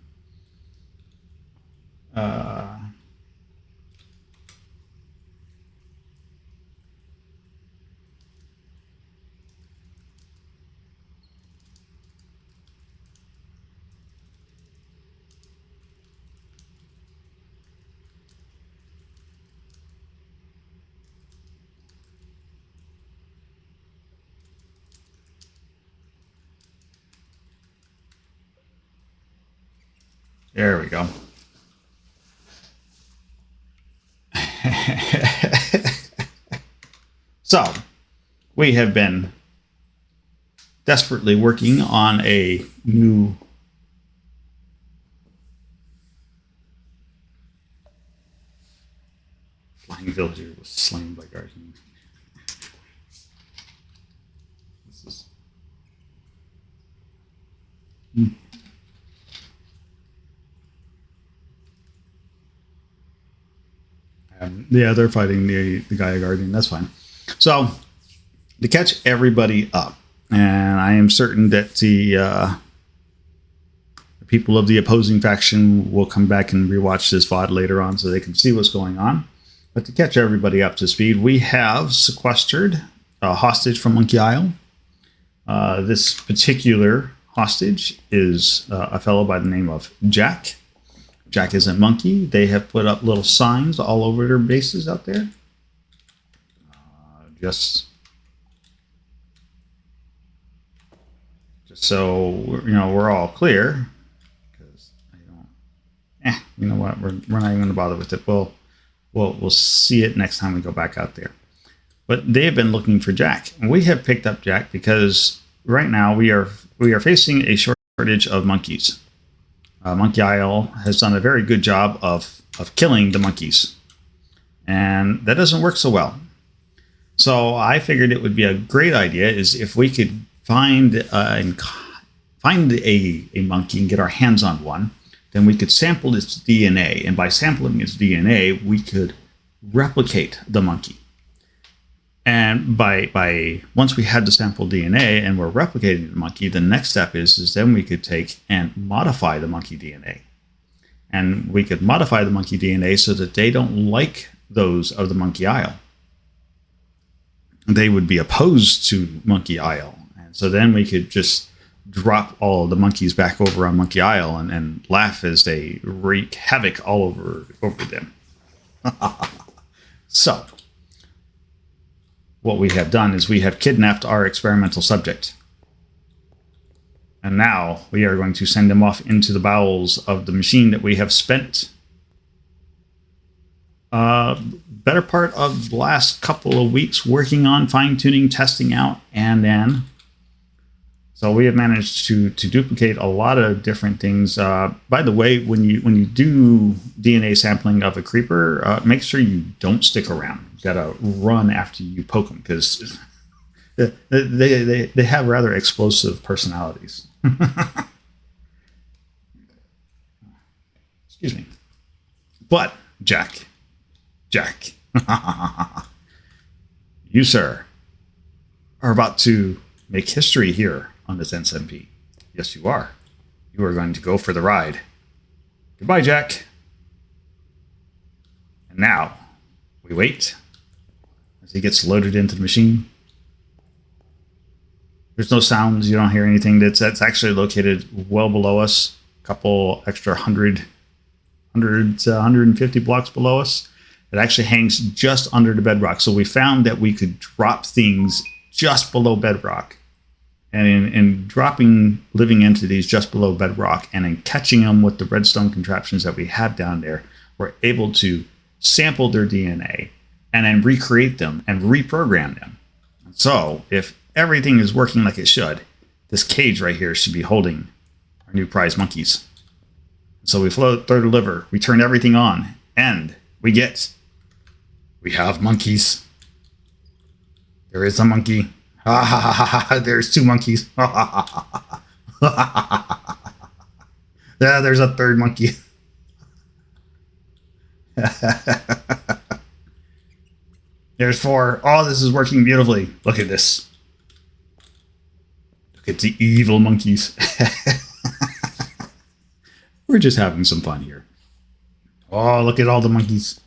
There we go. So, we have been desperately working on a new flying villager was slain by guardian. This is... Yeah, they're fighting the Gaia Guardian. That's fine. So, to catch everybody up, and I am certain that the people of the opposing faction will come back and rewatch this VOD later on so they can see what's going on. But to catch everybody up to speed, we have sequestered a hostage from Monkey Isle. This particular hostage is a fellow by the name of Jack. Jack isn't monkey. They have put up little signs all over their bases out there. Just so we're all clear. Because I don't. You know what? We're not even going to bother with it. We'll see it next time we go back out there. But they have been looking for Jack, and we have picked up Jack because right now we are facing a shortage of monkeys. Monkey Isle has done a very good job of killing the monkeys. And that doesn't work so well. So I figured it would be a great idea is if we could find a monkey and get our hands on one, then we could sample its DNA. And by sampling its DNA, we could replicate the monkey. And by once we had the sample DNA and we're replicating the monkey, the next step is then we could take and modify the monkey DNA. And we could modify the monkey DNA so that they don't like those of the Monkey Isle. They would be opposed to Monkey Isle. And so then we could just drop all of the monkeys back over on Monkey Isle and laugh as they wreak havoc all over them. So, what we have done is we have kidnapped our experimental subject. And now we are going to send him off into the bowels of the machine that we have spent better part of the last couple of weeks working on, fine-tuning, testing out, and then so we have managed to duplicate a lot of different things. By the way, when you do DNA sampling of a creeper, make sure you don't stick around. You gotta run after you poke them because they have rather explosive personalities. Excuse me. But Jack, you, sir, are about to make history here on this SMP. Yes, you are. You are going to go for the ride. Goodbye, Jack. And now, we wait as he gets loaded into the machine. There's no sounds. You don't hear anything. That's actually located well below us. A couple extra 150 blocks below us. It actually hangs just under the bedrock. So we found that we could drop things just below bedrock. And in dropping living entities just below bedrock and in catching them with the redstone contraptions that we have down there, we're able to sample their DNA and then recreate them and reprogram them. So if everything is working like it should, this cage right here should be holding our new prize monkeys. So we throw the lever, we turn everything on, and we have monkeys. There is a monkey. Ha ha ha ha ha. There's two monkeys. Ha ha ha ha. Yeah, there's a third monkey. There's four. Oh, this is working beautifully. Look at this. Look at the evil monkeys. We're just having some fun here. Oh, look at all the monkeys.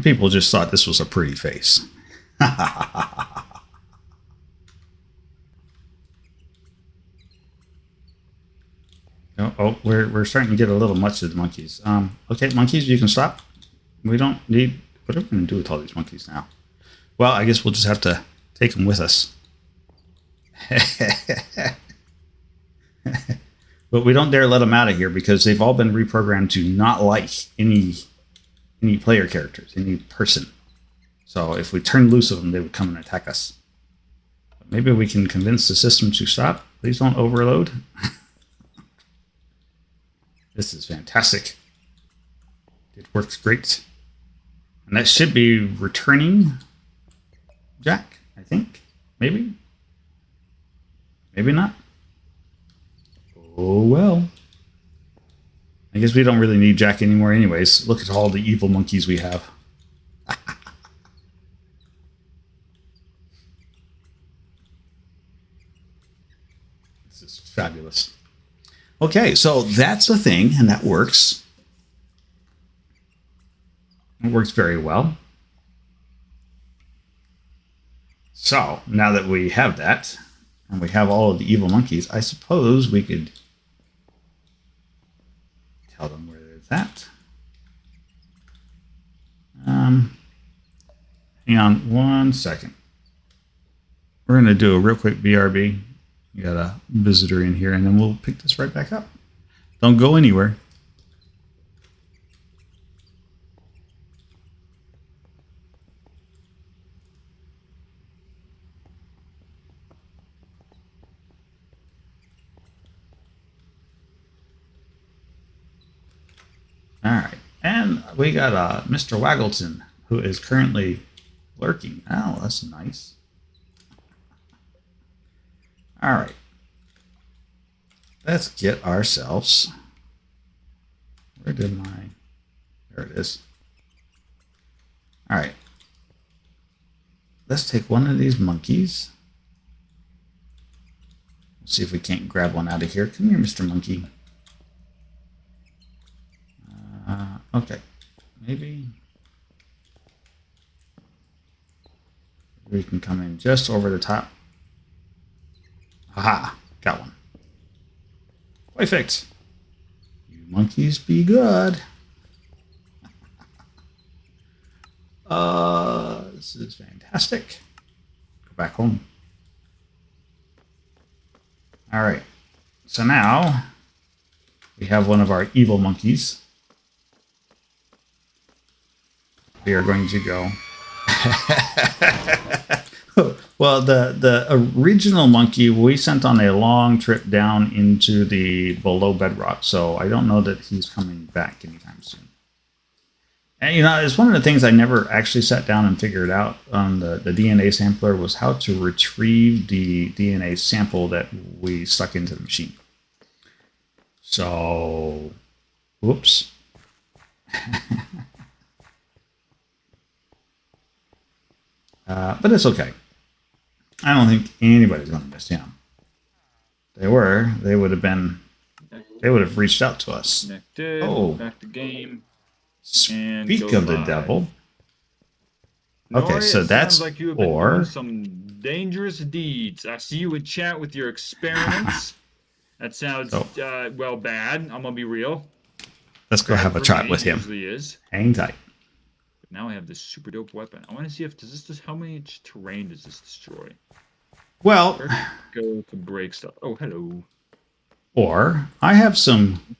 People just thought this was a pretty face. Oh, we're starting to get a little much of the monkeys. Okay, monkeys, you can stop. We don't need... What are we going to do with all these monkeys now? Well, I guess we'll just have to take them with us. But we don't dare let them out of here because they've all been reprogrammed to not like any player characters, any person. So if we turn loose of them, they would come and attack us. But maybe we can convince the system to stop. Please don't overload. This is fantastic. It works great. And that should be returning Jack, I think. Maybe. Maybe not. Oh, well. I guess we don't really need Jack anymore anyways. Look at all the evil monkeys we have. This is fabulous. Okay, so that's a thing, and that works. It works very well. So, now that we have that, and we have all of the evil monkeys, I suppose we could tell them where it's at. Hang Hang on 1 second. We're going to do a real quick BRB. You got a visitor in here, and then we'll pick this right back up. Don't go anywhere. All right, and we got Mr. Waggleton, who is currently lurking. Oh, that's nice. All right, let's get ourselves. Where did my? There it is. All right, let's take one of these monkeys. Let's see if we can't grab one out of here. Come here, Mr. Monkey. Okay, maybe we can come in just over the top. Haha, got one. Perfect. You monkeys be good. This is fantastic. Go back home. All right, so now we have one of our evil monkeys. We are going to go. Well, the original monkey we sent on a long trip down into the below bedrock, so I don't know that he's coming back anytime soon. And you know, it's one of the things I never actually sat down and figured out on the DNA sampler was how to retrieve the DNA sample that we stuck into the machine. So, whoops. But it's okay. I don't think anybody's going to miss him. They would have reached out to us. Connected, oh, back to game. Speak of the devil. Okay, Nori, so that's like you have been doing some dangerous deeds. I see you in chat with your experiments. That sounds well bad. I'm gonna be real. Let's go have a chat with him. Usually is. Hang tight. Now I have this super dope weapon. I want to see if how many terrain does this destroy? Well, go to break stuff. Oh, hello. Or I have some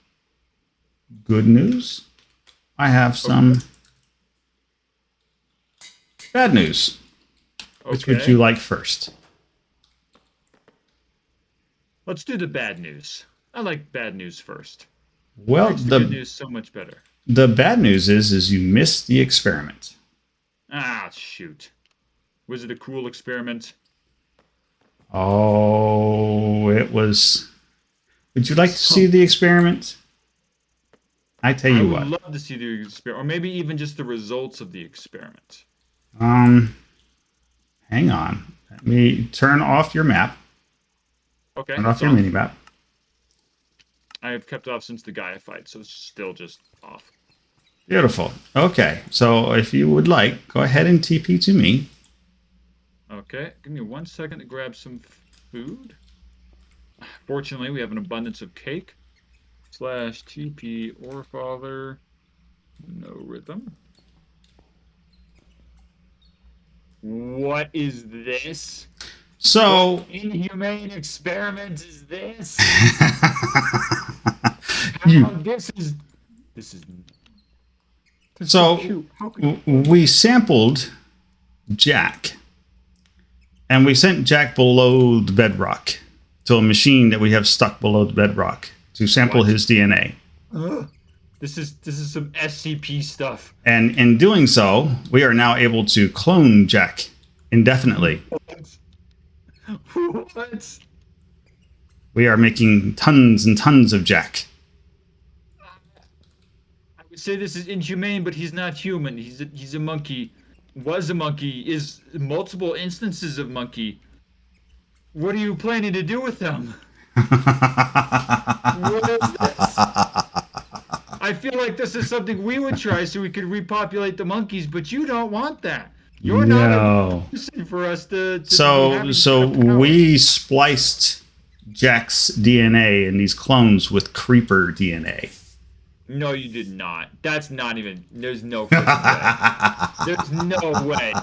good news. I have some bad news. Which would you like first? Let's do the bad news. I like bad news first. Well, the good news so much better. The bad news is you missed the experiment. Ah, shoot. Was it a cool experiment? Oh, it was. Would you like to see the experiment? I tell you what. I would love to see the experiment, or maybe even just the results of the experiment. Hang on. Let me turn off your map. Okay. Turn off your mini map. I have kept off since the Gaia fight, so it's still just off. Beautiful. Okay, so if you would like, go ahead and TP to me. Okay, give me 1 second to grab some food. Fortunately, we have an abundance of cake. / TP or father. No rhythm. What is this? So, what inhumane experiment is this? This is so we sampled Jack, and we sent Jack below the bedrock to a machine that we have stuck below the bedrock to sample his DNA. This is some SCP stuff. And in doing so, we are now able to clone Jack indefinitely. What? We are making tons and tons of Jack. I would say this is inhumane, but he's not human. He's a monkey. Was a monkey. Is multiple instances of monkey. What are you planning to do with them? What is this? I feel like this is something we would try so we could repopulate the monkeys, but you don't want that. You're not a person for us to so we spliced Jack's DNA in these clones with creeper DNA. No, you did not. That's not even. There's no way. There's no way.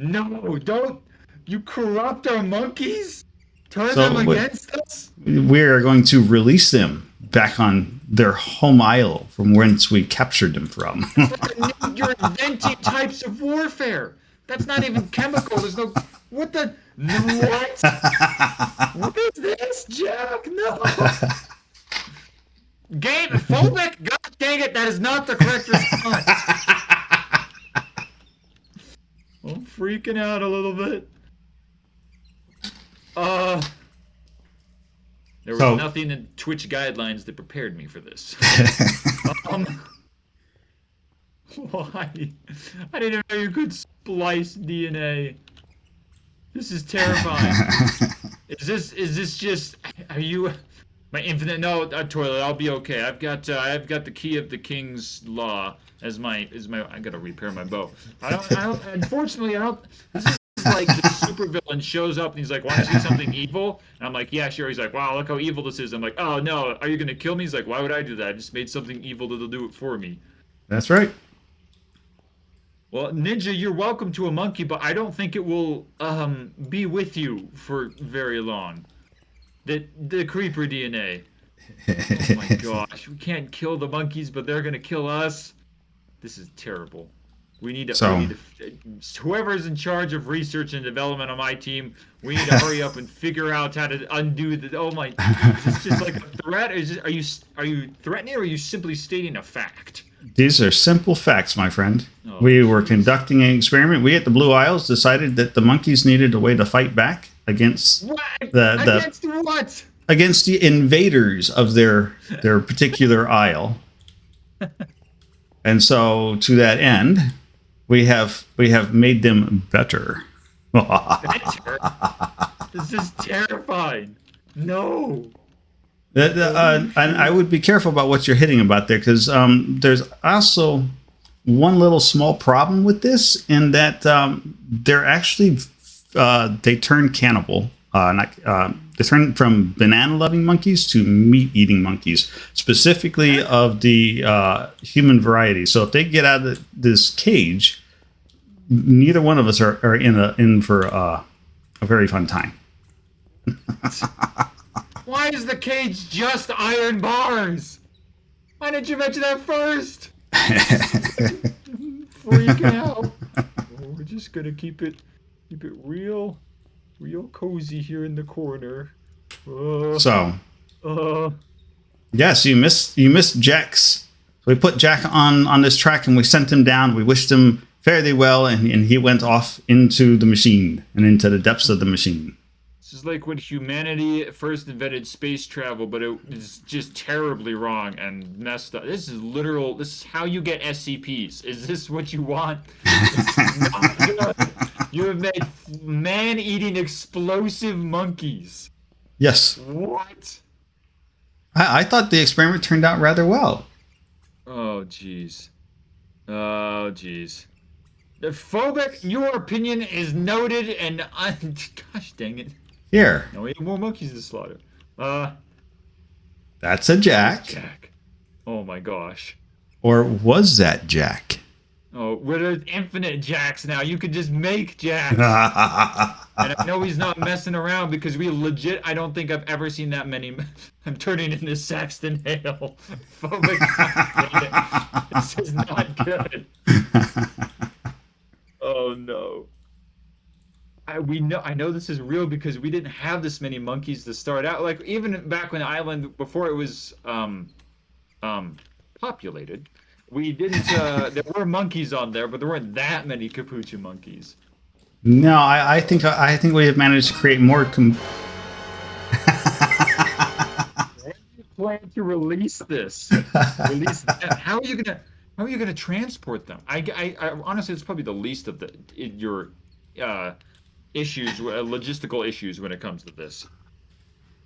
No, don't. You corrupt our monkeys? Turn them So against us? we are going to release them back on their home isle from whence we captured them from. It's like you're inventing types of warfare. That's not even chemical. There's no. What the? What? What is this, Jack? No. Game phobic? God dang it, that is not the correct response. I'm freaking out a little bit. There was nothing in Twitch guidelines that prepared me for this. Why? I didn't know you could splice DNA. This is terrifying. Is this just? Are you? My infinite no toilet. I'll be okay. I've got the key of the king's law as my. I gotta repair my bow. Unfortunately, I don't. This is like the supervillain shows up and he's like, "Want to see something evil?" And I'm like, "Yeah, sure." He's like, "Wow, look how evil this is." I'm like, "Oh no, are you gonna kill me?" He's like, "Why would I do that? I just made something evil that'll do it for me." That's right. Well, Ninja, you're welcome to a monkey, but I don't think it will be with you for very long. The creeper DNA. Oh my gosh, we can't kill the monkeys, but they're gonna kill us. This is terrible. We need to whoever's in charge of research and development on my team, we need to hurry up and figure out how to undo the. Oh my! Is this just like a threat? Are you threatening, or are you simply stating a fact? These are simple facts, my friend. Oh, we were conducting an experiment. We at the Blue Isles decided that the monkeys needed a way to fight back against against what? Against the invaders of their particular isle. And so, to that end, we have made them better. Better? This is terrifying. No. And I would be careful about what you're hitting about there, because there's also one little small problem with this, in that they're actually they turn cannibal. They turn from banana-loving monkeys to meat-eating monkeys, specifically of the human variety. So if they get out of this cage, neither one of us are in for a very fun time. Why is the cage just iron bars? Why didn't you mention that first? Freaking out. Oh, we're just gonna keep it real cozy here in the corner. Yes, you missed Jack's. So we put Jack on this track and we sent him down. We wished him fare thee well, and he went off into the machine and into the depths of the machine. This is like when humanity first invented space travel, but it was just terribly wrong and messed up. This is how you get SCPs. Is this what you want? Not good. You have made man-eating explosive monkeys. Yes. What? I thought the experiment turned out rather well. Oh, jeez. Oh, jeez. The phobic, your opinion is noted, and gosh dang it. Here. No, we have more monkeys to slaughter. That's a Jack. Jack. Oh my gosh. Or was that Jack? Oh, well, there's infinite Jacks now. You could just make Jacks. And I know he's not messing around, because we legit, I don't think I've ever seen that many. I'm turning into Saxton Hale. Phobic. This is not good. Oh no. I know this is real, because we didn't have this many monkeys to start out. Like, even back when the island, before it was populated, we didn't there were monkeys on there, but there weren't that many capuchin monkeys. No, I think we have managed to create more. When do you plan to release this? How are you gonna transport them? I honestly, it's probably the least of your issues, logistical issues when it comes to this.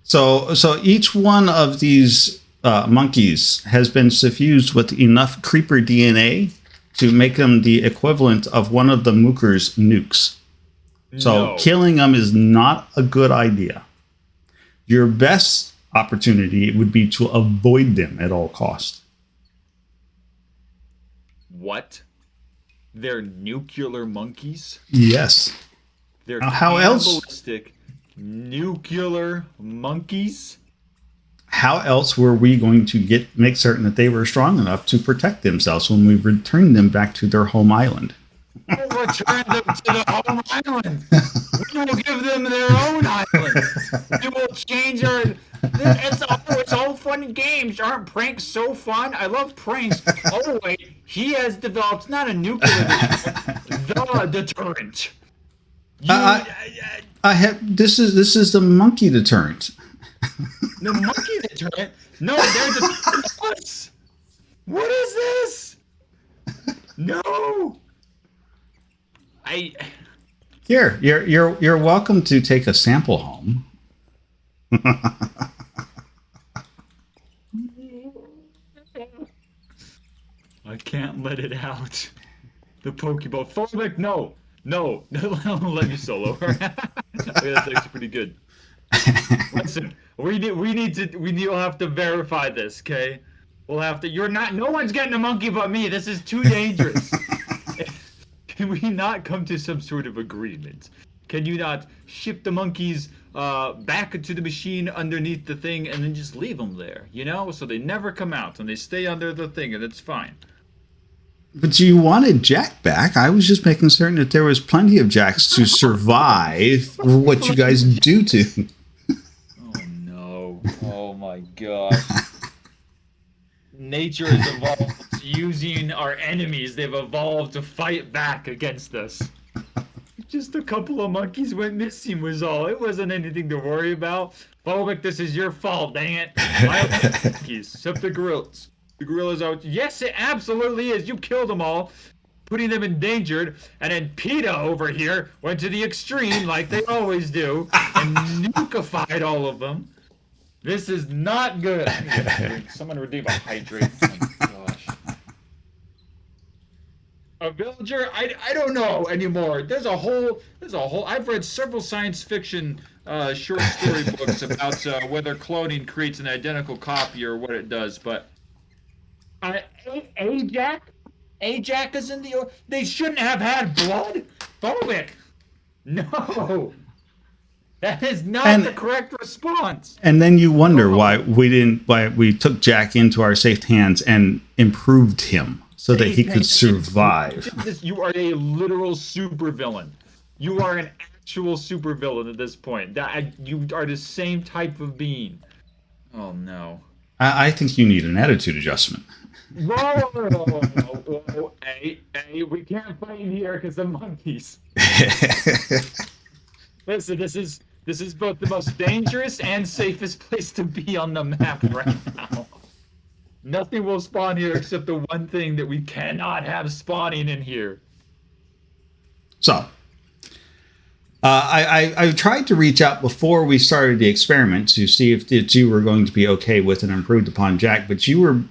So each one of these monkeys has been suffused with enough creeper DNA to make them the equivalent of one of the Mooker's nukes. So killing them is not a good idea. Your best opportunity would be to avoid them at all costs. What? They're nuclear monkeys. Yes. They're How else? cannibalistic nuclear monkeys. How else were we going to make certain that they were strong enough to protect themselves when we returned them back to their home island? We'll return them to the home island. We will give them their own island. We will change our. It's all fun and games. Aren't pranks so fun? I love pranks. Oh wait, he has developed not a nuclear deterrent, the deterrent. I have. This is the monkey deterrent. The monkey deterrent? No, they're deterring us. What is this? No. Here, you're welcome to take a sample home. I can't let it out. The Pokeball. Phobic, no. Let me solo. That's actually pretty good. Listen, we'll have to verify this, okay? We'll have to. No one's getting a monkey but me. This is too dangerous. Can we not come to some sort of agreement? Can you not ship the monkeys back to the machine underneath the thing and then just leave them there, so they never come out and they stay under the thing and it's fine? But you wanted Jack back. I was just making certain that there was plenty of Jacks to survive what you guys do to. Oh no. Oh my gosh. Nature has evolved using our enemies. They've evolved to fight back against us. Just a couple of monkeys went missing was all. It wasn't anything to worry about. Phobic, this is your fault, dang it. Monkeys, except the gorillas. The gorillas are... Yes, it absolutely is. You killed them all, putting them endangered. And then PETA over here went to the extreme, like they always do, and nukified all of them. This is not good. Someone redeem a hydrate. Oh my gosh. A villager? I don't know anymore. There's a whole. I've read several science fiction short story books about whether cloning creates an identical copy or what it does. But Ajax is in the. They shouldn't have had blood. Phobic. No. That is not the correct response. And then you wonder why we took Jack into our safe hands and improved him so that he could survive. You are a literal supervillain. You are an actual supervillain at this point. You are the same type of being. Oh no. I think you need an attitude adjustment. Whoa. Hey, we can't fight in here because of monkeys. Listen, this is both the most dangerous and safest place to be on the map right now. Nothing will spawn here except the one thing that we cannot have spawning in here. So, I tried to reach out before we started the experiment to see if you were going to be okay with an improved upon Jack, but you were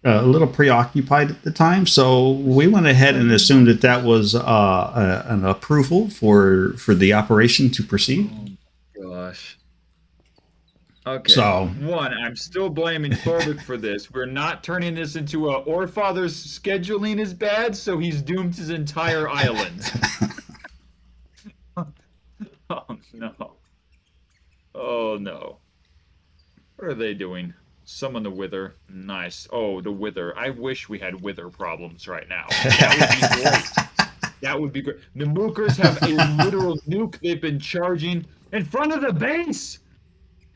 a little preoccupied at the time, so we went ahead and assumed that was an approval for the operation to proceed. Oh gosh. Okay. So one, I'm still blaming Phobic for this. We're not turning this into a Orfather's scheduling is bad, so he's doomed his entire island. Oh no. Oh no. What are they doing? Summon the Wither. Nice. Oh, the Wither. I wish we had Wither problems right now. That would be great. That would be great. The Mookers have a literal nuke they've been charging in front of the base.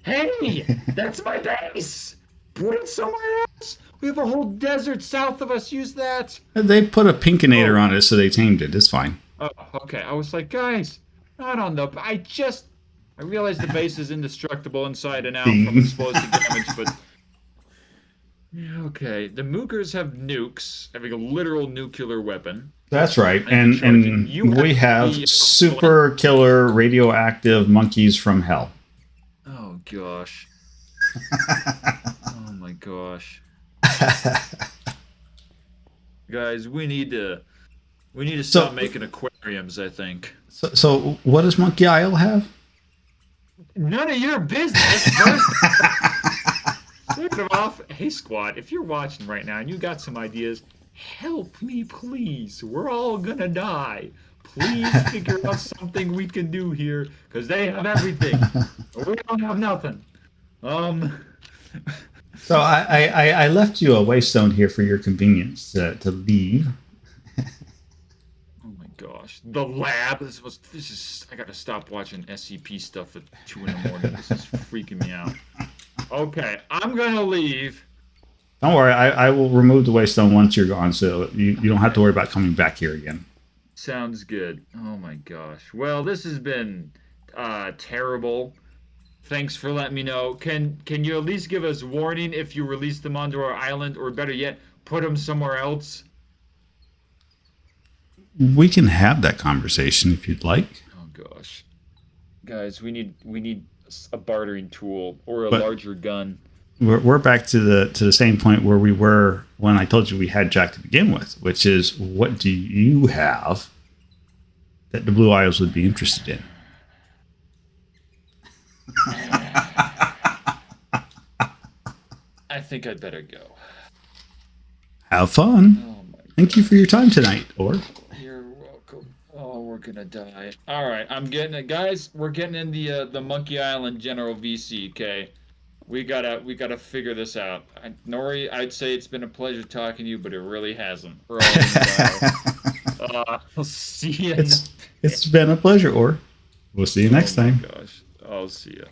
Hey, that's my base. Put it somewhere else. We have a whole desert south of us. Use that. They put a Pinkinator on it, so they tamed it. It's fine. Oh, okay. I was like, guys, not on the... I realized the base is indestructible inside and out from explosive damage, but... Yeah, okay. The Mookers have nukes, having a literal nuclear weapon. That's right. And we have super killer radioactive monkeys from hell. Oh, gosh. Oh, my gosh. Guys, we need to stop making aquariums, I think. So what does Monkey Isle have? None of your business. First off, hey, Squad, if you're watching right now and you got some ideas, help me, please. We're all gonna die. Please figure out something we can do here, because they have everything. We don't have nothing. Um, So I left you a waystone here for your convenience to leave. oh my gosh, the lab. This is. I gotta stop watching SCP stuff at 2 in the morning. This is freaking me out. Okay, I'm gonna leave. Don't worry, I will remove the waystone once you're gone, so you don't have to worry about coming back here again. Sounds good. Oh my gosh. Well, this has been terrible. Thanks for letting me know. Can you at least give us warning if you release them onto our island, or better yet, put them somewhere else? We can have that conversation if you'd like. Oh gosh, guys, we need a bartering tool or a But larger gun. we're back to the same point where we were when I told you we had Jack to begin with, which is what do you have that the Blue Isles would be interested in? I think I'd better go. Have fun. Oh my Thank you for your time tonight, Or. You're welcome. Oh, we're gonna die. All right, I'm getting it, guys. We're getting in the Monkey Island General VC. Okay, we gotta figure this out. Nori, I'd say it's been a pleasure talking to you, but it really hasn't. We're all gonna die. I'll see you. It's been a pleasure, Or. We'll see you next Oh my time. gosh, I'll see you.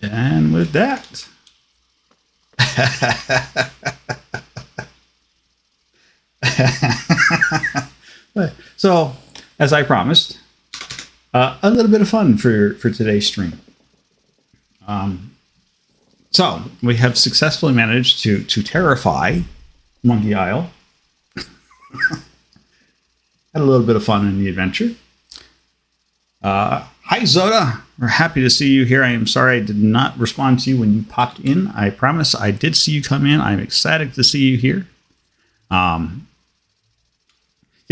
And with that. So, as I promised, a little bit of fun for today's stream. So we have successfully managed to terrify Monkey Isle. Had a little bit of fun in the adventure. Hi Zoda, we're happy to see you here. I am sorry I did not respond to you when you popped in. I promise I did see you come in. I'm ecstatic to see you here. Yeah,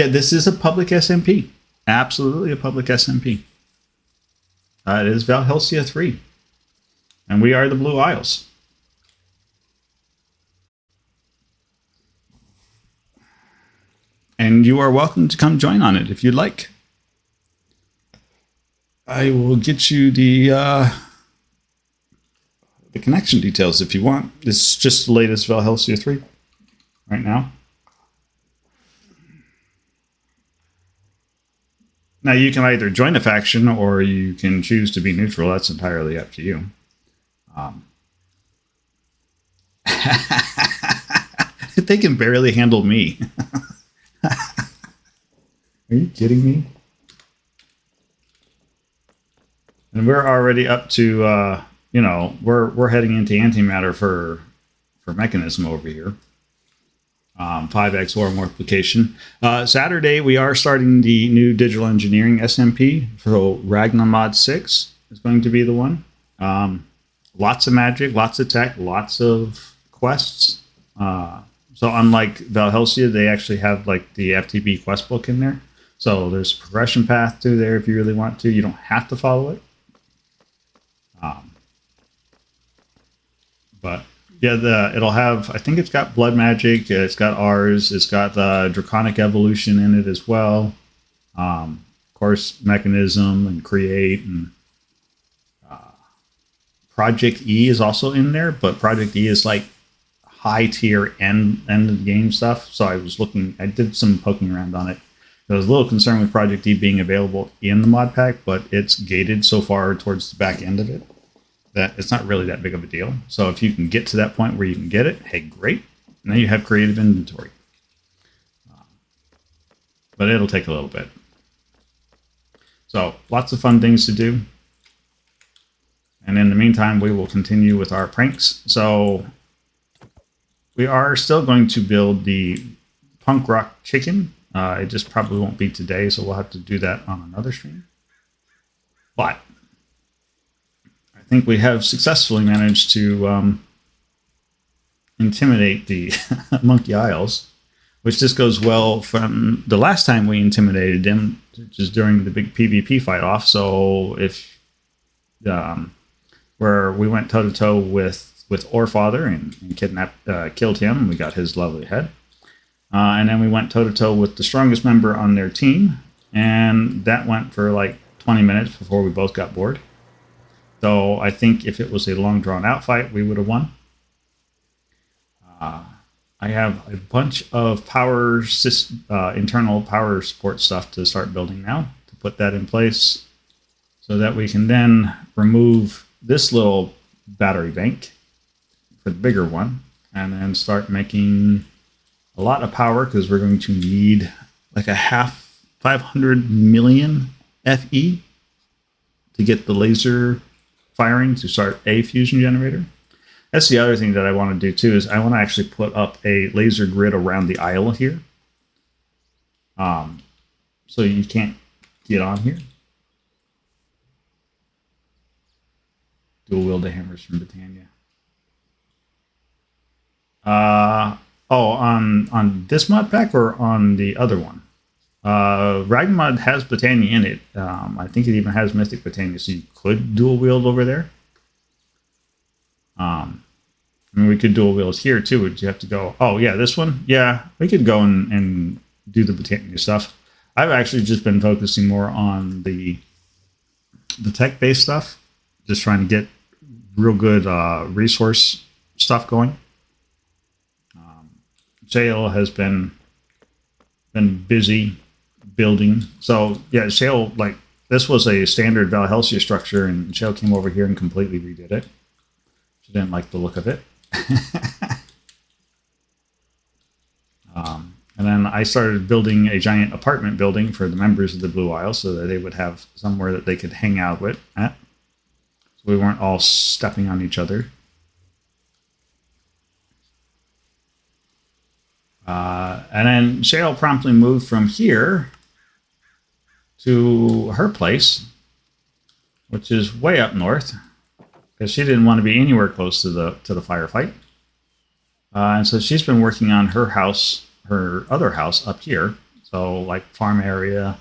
this is a public SMP. Absolutely a public SMP. It is Valhelsia 3. And we are the Blue Isles. And you are welcome to come join on it if you'd like. I will get you the connection details if you want. It's just the latest Valhelsia 3 right now. Now you can either join a faction or you can choose to be neutral. That's entirely up to you. They can barely handle me. Are you kidding me? And we're already up to, we're heading into antimatter for mechanism over here. 5x war multiplication. Saturday, we are starting the new digital engineering SMP. So Ragnamod 6 is going to be the one. Lots of magic, lots of tech, lots of quests. So unlike Valhelsia, they actually have like the FTB quest book in there. So there's a progression path through there if you really want to. You don't have to follow it. But yeah, it'll have, I think it's got blood magic, it's got ours, it's got the draconic evolution in it as well. Of course, mechanism and create, and Project E is also in there, but Project E is like high tier end of the game stuff. So I did some poking around on it. I was a little concerned with Project E being available in the mod pack, but it's gated so far towards the back end of it that it's not really that big of a deal. So if you can get to that point where you can get it, hey, great. And then you have creative inventory. But it'll take a little bit. So lots of fun things to do. And in the meantime, we will continue with our pranks. So we are still going to build the punk rock chicken. It just probably won't be today, so we'll have to do that on another stream. But I think we have successfully managed to intimidate the Monkey Isles, which just goes well from the last time we intimidated them, which is during the big PvP fight off. So if where we went toe to toe with with Orefather and killed him. We got his lovely head. And then we went toe-to-toe with the strongest member on their team. And that went for like 20 minutes before we both got bored. So I think if it was a long drawn-out fight, we would have won. I have a bunch of internal power support stuff to start building now, to put that in place so that we can then remove this little battery bank for the bigger one and then start making a lot of power, because we're going to need like a 500 million FE to get the laser firing to start a fusion generator. That's the other thing that I want to do too, is I want to actually put up a laser grid around the aisle here. So you can't get on here. Dual wield the hammers from Britannia. On this mod pack or on the other one? Ragnmod has Britannia in it. I think it even has Mystic Britannia, so you could dual wield over there. I mean, we could dual wield here too. Would you have to go? Oh yeah, this one. Yeah, we could go and do the Britannia stuff. I've actually just been focusing more on the tech-based stuff, just trying to get real good resource stuff going. Shale has been busy building. So yeah, Shale, like, this was a standard Valhelsia structure, and Shale came over here and completely redid it. She didn't like the look of it. And then I started building a giant apartment building for the members of the Blue Isle so that they would have somewhere that they could hang out with at. So we weren't all stepping on each other. And then Shale promptly moved from here to her place, which is way up north, because she didn't want to be anywhere close to the firefight. And so she's been working on her house, her other house up here. So like farm area.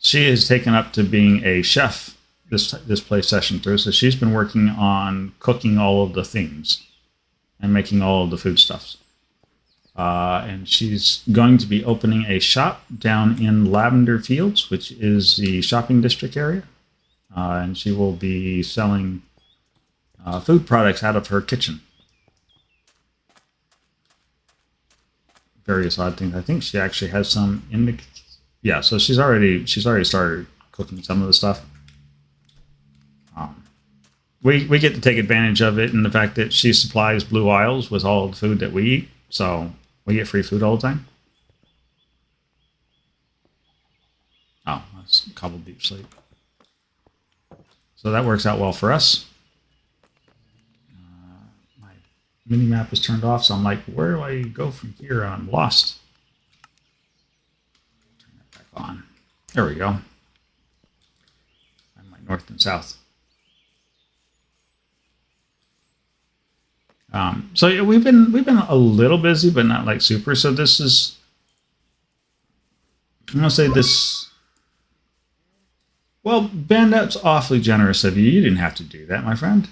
She is taken up to being a chef this play session through. So she's been working on cooking all of the things and making all of the foodstuffs. And she's going to be opening a shop down in Lavender Fields, which is the shopping district area. And she will be selling food products out of her kitchen. Various odd things. I think she actually has some in the... Yeah, so she's already started cooking some of the stuff. We get to take advantage of it in the fact that she supplies Blue Isles with all the food that we eat, so we get free food all the time. Oh, that's cobbled deep sleep. So that works out well for us. My mini map is turned off, so I'm like, where do I go from here? I'm lost. Turn that back on. There we go. I'm my north and south. So yeah, we've been a little busy, but not like super. So this is, I'm gonna say this. Well, Ben, that's awfully generous of you. You didn't have to do that, my friend.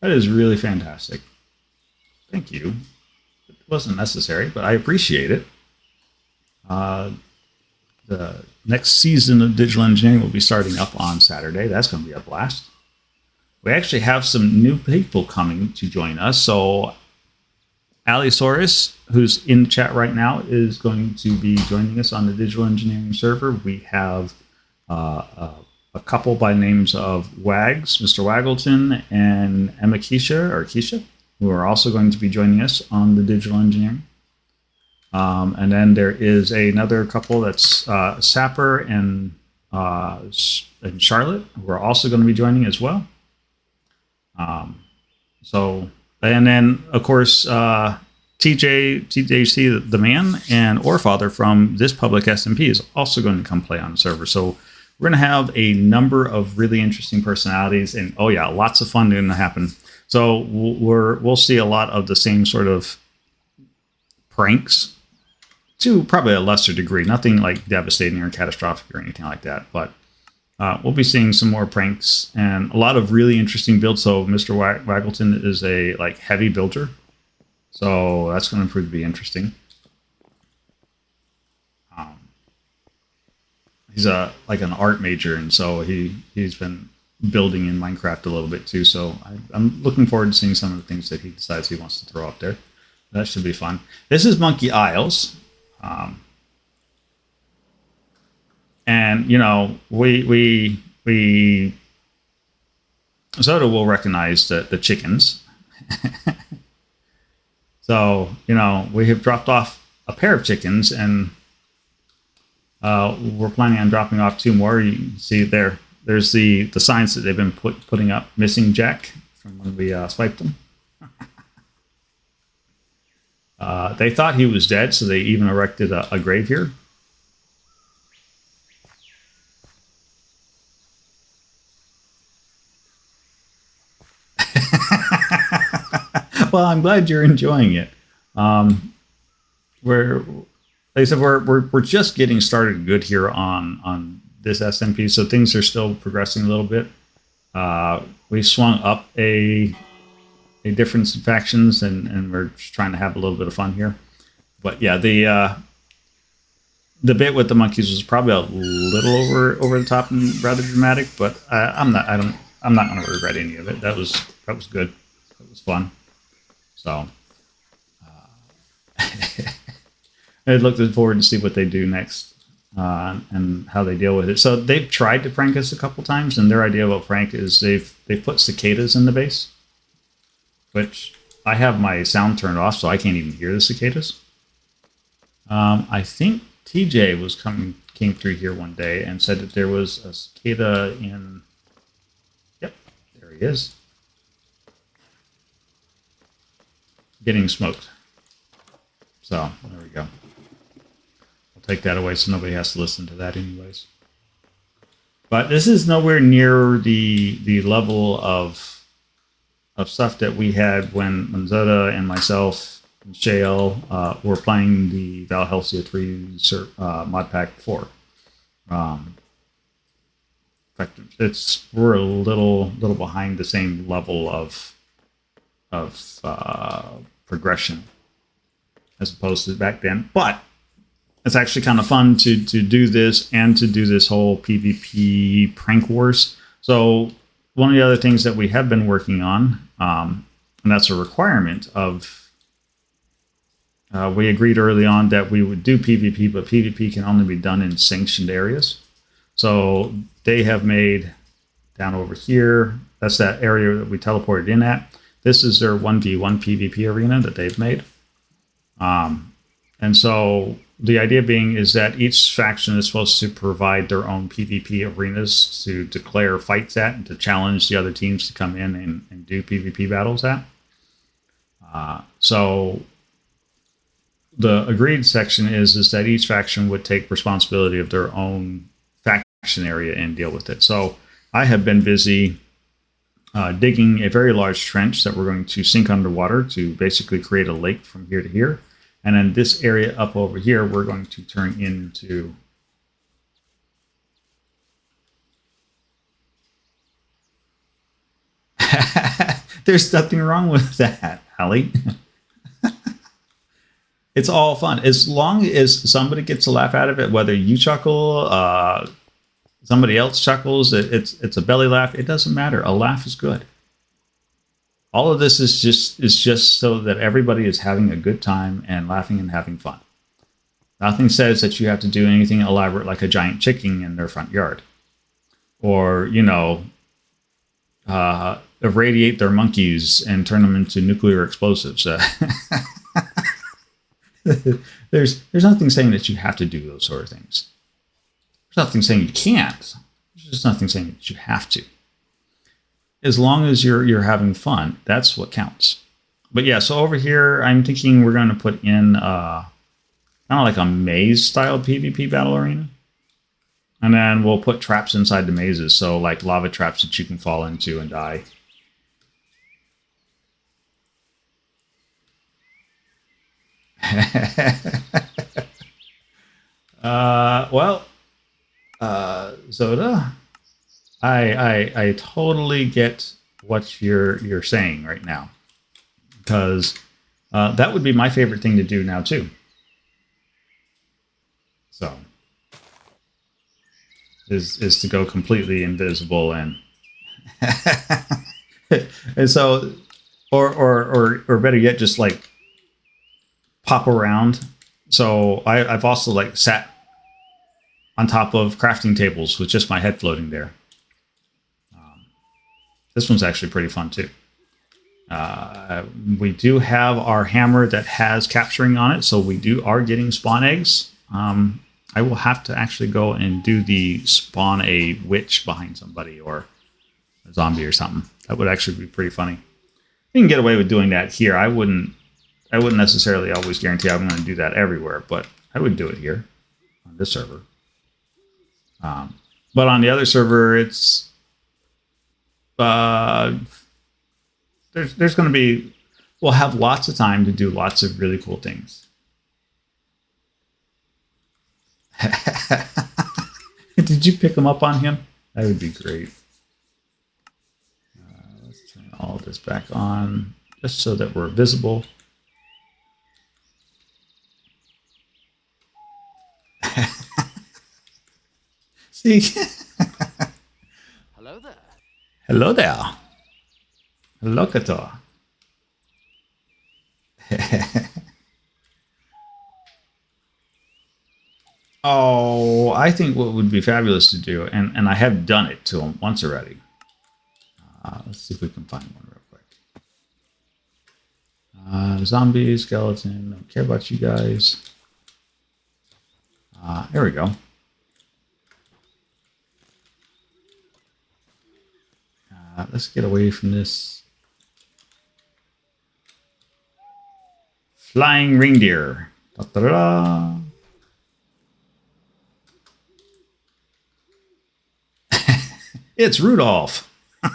That is really fantastic. Thank you. It wasn't necessary, but I appreciate it. The next season of Digital Engineering will be starting up on Saturday. That's going to be a blast. We actually have some new people coming to join us. So Allosaurus, who's in the chat right now, is going to be joining us on the Digital Engineering server. We have a couple by names of Wags, Mr. Waggleton, and Emma Keisha, who are also going to be joining us on the Digital Engineering. And then there is another couple that's Sapper and Charlotte, who are also going to be joining as well. And then of course TJC the man and Orefather from this Public SMP is also going to come play on the server. So we're going to have a number of really interesting personalities, and oh yeah, lots of fun going to happen. So we'll see a lot of the same sort of pranks to probably a lesser degree, nothing like devastating or catastrophic or anything like that. But we'll be seeing some more pranks and a lot of really interesting builds. So Mr. Waggleton is a like heavy builder, so that's going to prove to be interesting. He's like an art major, and so he's been building in Minecraft a little bit too. So I'm looking forward to seeing some of the things that he decides he wants to throw up there. That should be fun. This is Monkey Isles, and you know we Zoda will recognize the chickens. So you know we have dropped off a pair of chickens and. We're planning on dropping off 2 more. You can see there's the signs that they've been putting up. Missing Jack from when we swiped them. They thought he was dead, so they even erected a grave here. Well, I'm glad you're enjoying it. They said we're just getting started good here on this SMP, so things are still progressing a little bit. We swung up a difference in factions, and we're just trying to have a little bit of fun here. But yeah, the bit with the monkeys was probably a little over the top and rather dramatic, but I'm not going to regret any of it. That was good. It was fun. So. I'm looking forward to see what they do next and how they deal with it. So they've tried to prank us a couple times, and their idea of a prank is they've put cicadas in the base, which I have my sound turned off, so I can't even hear the cicadas. I think TJ came through here one day and said that there was a cicada in. Yep, there he is, getting smoked. So there we go. Take that away so nobody has to listen to that anyways. But this is nowhere near the level of stuff that we had when Zoda and myself and Shael were playing the Val Helsia 3 mod pack 4. In fact, we're a little behind the same level of progression as opposed to back then, but it's actually kind of fun to do this and to do this whole PvP prank wars. So one of the other things that we have been working on, and that's a requirement of, we agreed early on that we would do PvP, but PvP can only be done in sanctioned areas. So they have made down over here, that's that area that we teleported in at. This is their 1v1 PvP arena that they've made. And so the idea being is that each faction is supposed to provide their own PvP arenas to declare fights at and to challenge the other teams to come in and do PvP battles at. So the agreed section is that each faction would take responsibility of their own faction area and deal with it. So I have been busy digging a very large trench that we're going to sink underwater to basically create a lake from here to here. And then this area up over here, we're going to turn into there's nothing wrong with that, Allie. It's all fun. As long as somebody gets a laugh out of it, whether you chuckle, somebody else chuckles, it's a belly laugh. It doesn't matter. A laugh is good. All of this is just so that everybody is having a good time and laughing and having fun. Nothing says that you have to do anything elaborate like a giant chicken in their front yard. Or, you know, irradiate their monkeys and turn them into nuclear explosives. There's nothing saying that you have to do those sort of things. There's nothing saying you can't. There's just nothing saying that you have to. As long as you're having fun, that's what counts. But yeah, so over here, I'm thinking we're going to put in kind of like a maze-style PvP battle arena. And then we'll put traps inside the mazes, so like lava traps that you can fall into and die. Well, Zoda, I totally get what you're saying right now, because that would be my favorite thing to do now too. So is to go completely invisible and and so or better yet, just like pop around. So I've also like sat on top of crafting tables with just my head floating there. This one's actually pretty fun too. We do have our hammer that has capturing on it, so we are getting spawn eggs. I will have to actually go and do the spawn a witch behind somebody or a zombie or something. That would actually be pretty funny. You can get away with doing that here. I wouldn't necessarily always guarantee I'm going to do that everywhere, but I would do it here on this server. But on the other server, it's there's going to be, we'll have lots of time to do lots of really cool things. Did you pick him up on him? That would be great. Let's turn all this back on just so that we're visible. See? Hello there. Hello there. Hello, Kator. Oh, I think what would be fabulous to do, and I have done it to him once already. Let's see if we can find one real quick. Zombie, skeleton, don't care about you guys. There we go. Let's get away from this. Flying reindeer. Da-da-da. It's Rudolph. I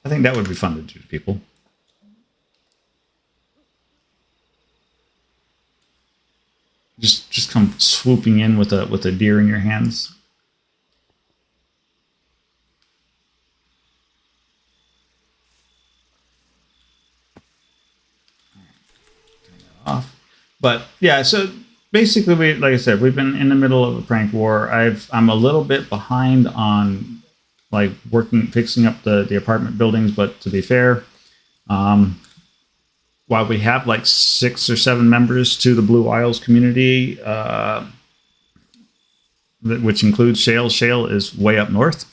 think that would be fun to do to people. Just come swooping in with a deer in your hands. Turn that off. But yeah, so basically, like I said, we've been in the middle of a prank war. I'm a little bit behind on like fixing up the apartment buildings, but to be fair, while we have like 6 or 7 members to the Blue Isles community, which includes Shale. Shale is way up north.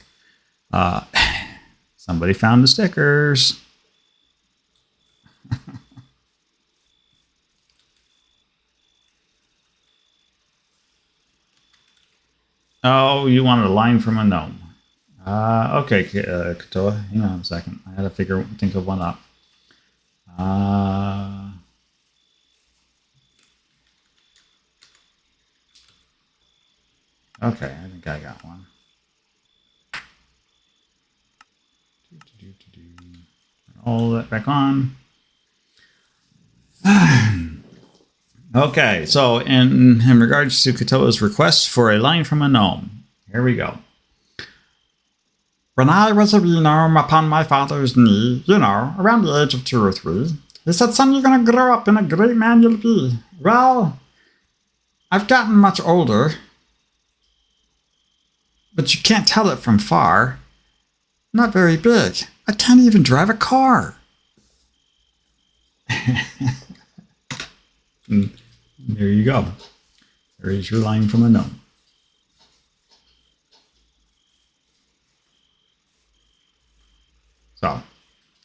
Somebody found the stickers. Oh, you wanted a line from a gnome. Okay, Katoa, hang on a second. I had to think of one up. Okay, I think I got one. All that back on. Okay, so in regards to Katoa's request for a line from a gnome, here we go. When I was a wee gnome upon my father's knee, around the age of 2 or 3, he said, "Son, you're going to grow up and a great man you'll be." Well, I've gotten much older, but you can't tell it from far. Not very big. I can't even drive a car. There you go. There is your line from a gnome. So,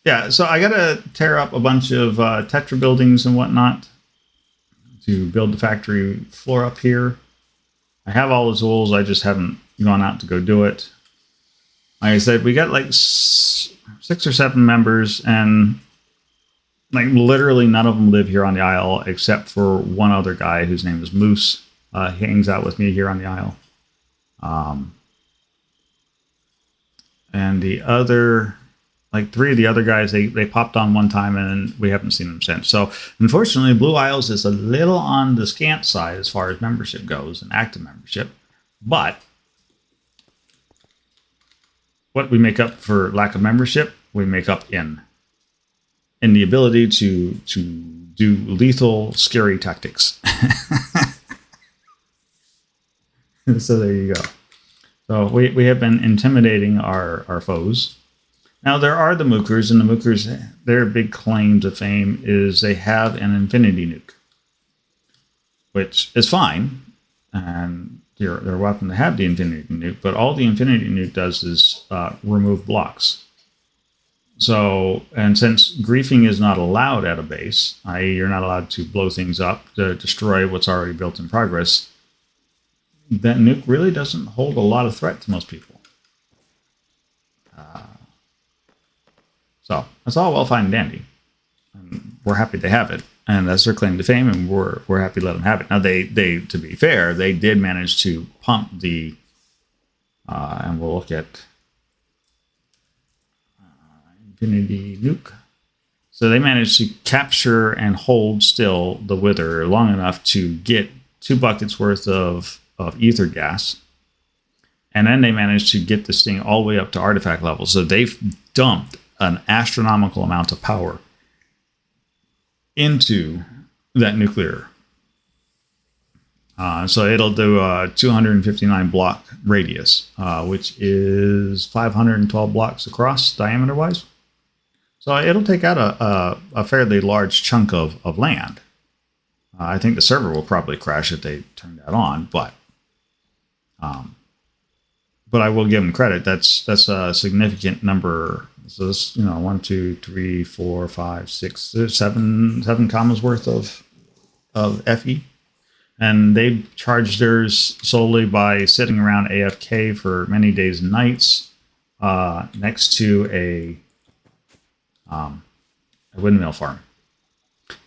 yeah, so I got to tear up a bunch of Tetra buildings and whatnot to build the factory floor up here. I have all the tools, I just haven't gone out to go do it. Like I said, we got like 6 or 7 members, and like literally none of them live here on the Isle except for one other guy whose name is Moose. He hangs out with me here on the Isle. And the other Like 3 of the other guys, they popped on one time and we haven't seen them since. So unfortunately, Blue Isles is a little on the scant side as far as membership goes and active membership. But what we make up for lack of membership, we make up in the ability to do lethal, scary tactics. So there you go. So we have been intimidating our foes. Now, there are the Mookers, and the Mookers, their big claim to fame is they have an infinity nuke, which is fine, and they're welcome to have the infinity nuke, but all the infinity nuke does is remove blocks. So, and since griefing is not allowed at a base, i.e. you're not allowed to blow things up to destroy what's already built in progress, that nuke really doesn't hold a lot of threat to most people. So that's all well, fine, and dandy. And we're happy they have it, and that's their claim to fame, and we're happy to let them have it. Now, they to be fair, they did manage to pump the, and we'll look at Infinity Nuke. So they managed to capture and hold still the Wither long enough to get 2 buckets worth of ether gas. And then they managed to get this thing all the way up to artifact level. So they've dumped an astronomical amount of power into that nuclear. So it'll do a 259 block radius, which is 512 blocks across diameter-wise. So it'll take out a fairly large chunk of land. I think the server will probably crash if they turn that on, but I will give them credit. That's a significant number. So this, 1, 2, 3, 4, 5, 6, 7 commas worth of FE. And they charged theirs solely by sitting around AFK for many days and nights next to a windmill farm.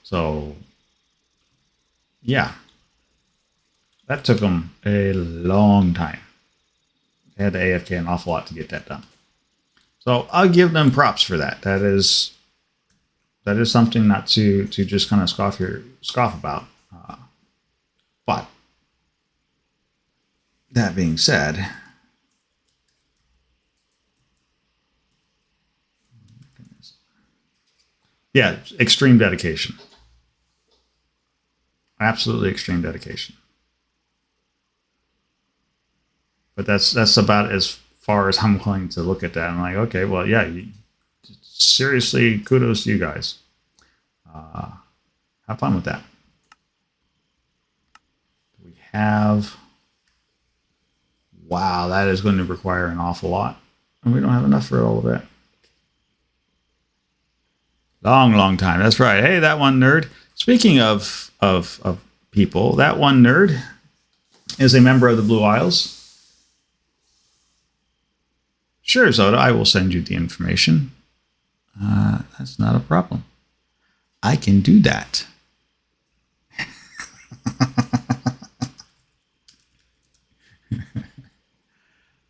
So, yeah, that took them a long time. They had to AFK an awful lot to get that done. So I'll give them props for that. That is something not to just kind of scoff about. But that being said, yeah, extreme dedication. Absolutely extreme dedication. But that's about as far as I'm willing to look at that. I'm like, okay, well, yeah, seriously, kudos to you guys. Have fun with that. We have, wow, that is going to require an awful lot. And we don't have enough for all of that. Long time. That's right. Hey, that one nerd. Speaking of people, that one nerd is a member of the Blue Isles. Sure, Zoda, I will send you the information. That's not a problem. I can do that.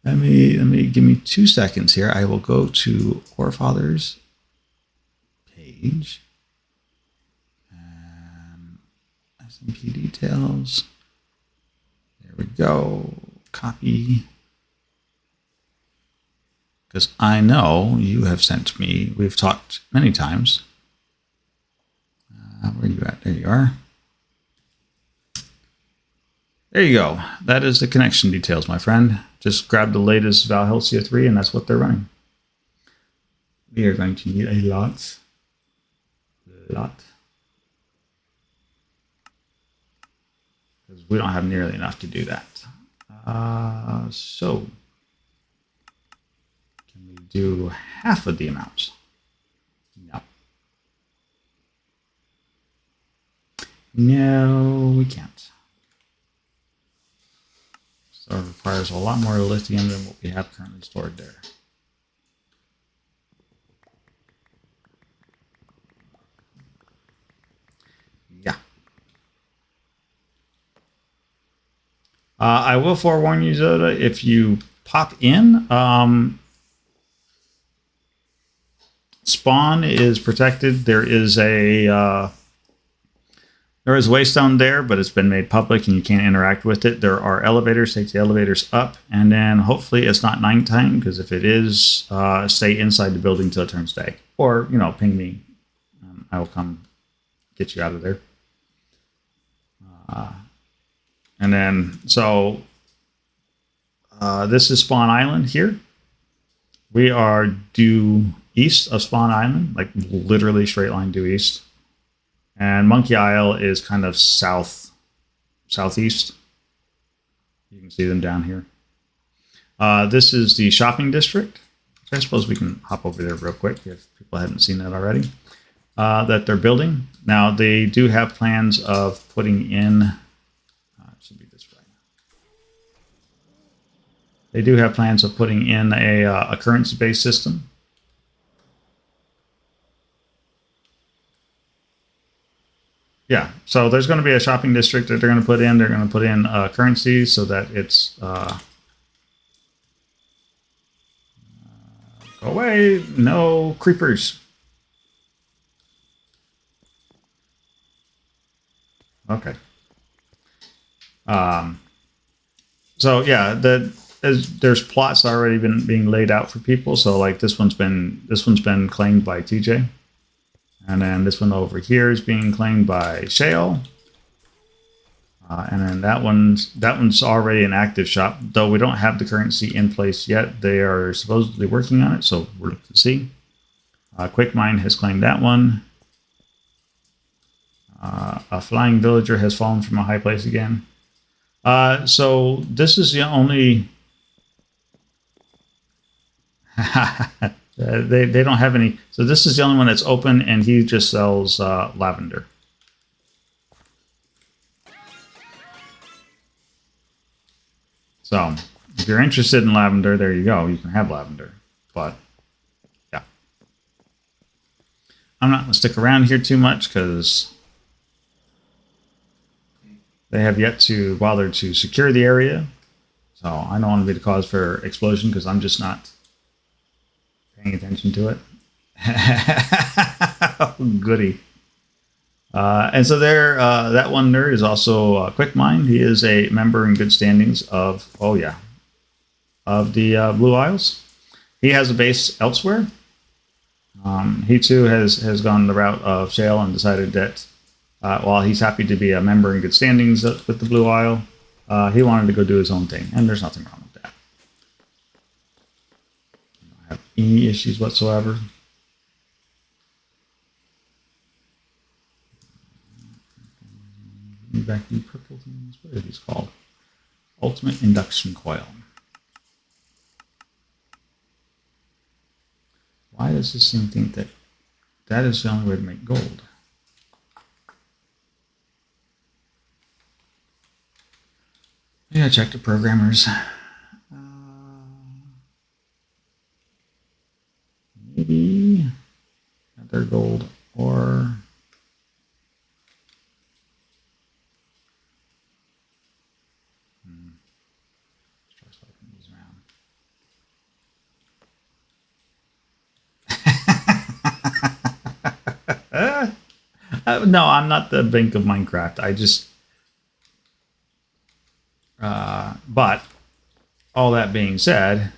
Let me give me 2 seconds here. I will go to Forefathers page. SMP details. There we go. Copy. Because I know you have sent me, we've talked many times. Where are you at? There you are. There you go. That is the connection details, my friend. Just grab the latest Valhelsia 3, and that's what they're running. We are going to need a lot. Because we don't have nearly enough to do that. So, can we do half of the amount? No. No, we can't. So it requires a lot more lithium than what we have currently stored there. Yeah. I will forewarn you, Zoda, if you pop in, Spawn is protected. There is waystone there, but it's been made public and you can't interact with it. There are elevators. Take the elevators up, and then hopefully it's not nighttime, because if it is, stay inside the building till it turns day, or ping me. I will come get you out of there. And then this is Spawn Island here. We are due east of Spawn Island, like literally straight line due east. And Monkey Isle is kind of southeast. You can see them down here. This is the shopping district. I suppose we can hop over there real quick if people hadn't seen that already. That they're building. Now they do have plans of putting in. It should be this way. They do have plans of putting in a currency-based system. Yeah, so there's going to be a shopping district that they're going to put in. They're going to put in currency so that it's go away. No creepers. Okay. So yeah, there's plots already being laid out for people. So like this one's been claimed by TJ. And then this one over here is being claimed by Shale. And then that one's already an active shop, though we don't have the currency in place yet. They are supposedly working on it, so we're to see. Quick Mine has claimed that one. A flying villager has fallen from a high place again. So this is the only. They don't have any. So this is the only one that's open, and he just sells lavender. So if you're interested in lavender, there you go. You can have lavender. But yeah, I'm not going to stick around here too much because they have yet to bother to secure the area. So I don't want to be the cause for explosion because I'm just not paying attention to it. Oh, goody. And so there, that one nerd is also Quick Mind. He is a member in good standings of the Blue Isles. He has a base elsewhere. He too has gone the route of Shale and decided that while he's happy to be a member in good standings with the Blue Isle, he wanted to go do his own thing, and there's nothing wrong with that. I don't have any issues whatsoever. Back to purple things. What are these called? Ultimate induction coil. Why does this thing think that that is the only way to make gold? Yeah, check the programmers. Maybe another gold or. No, I'm not the Bank of Minecraft. I just, but all that being said,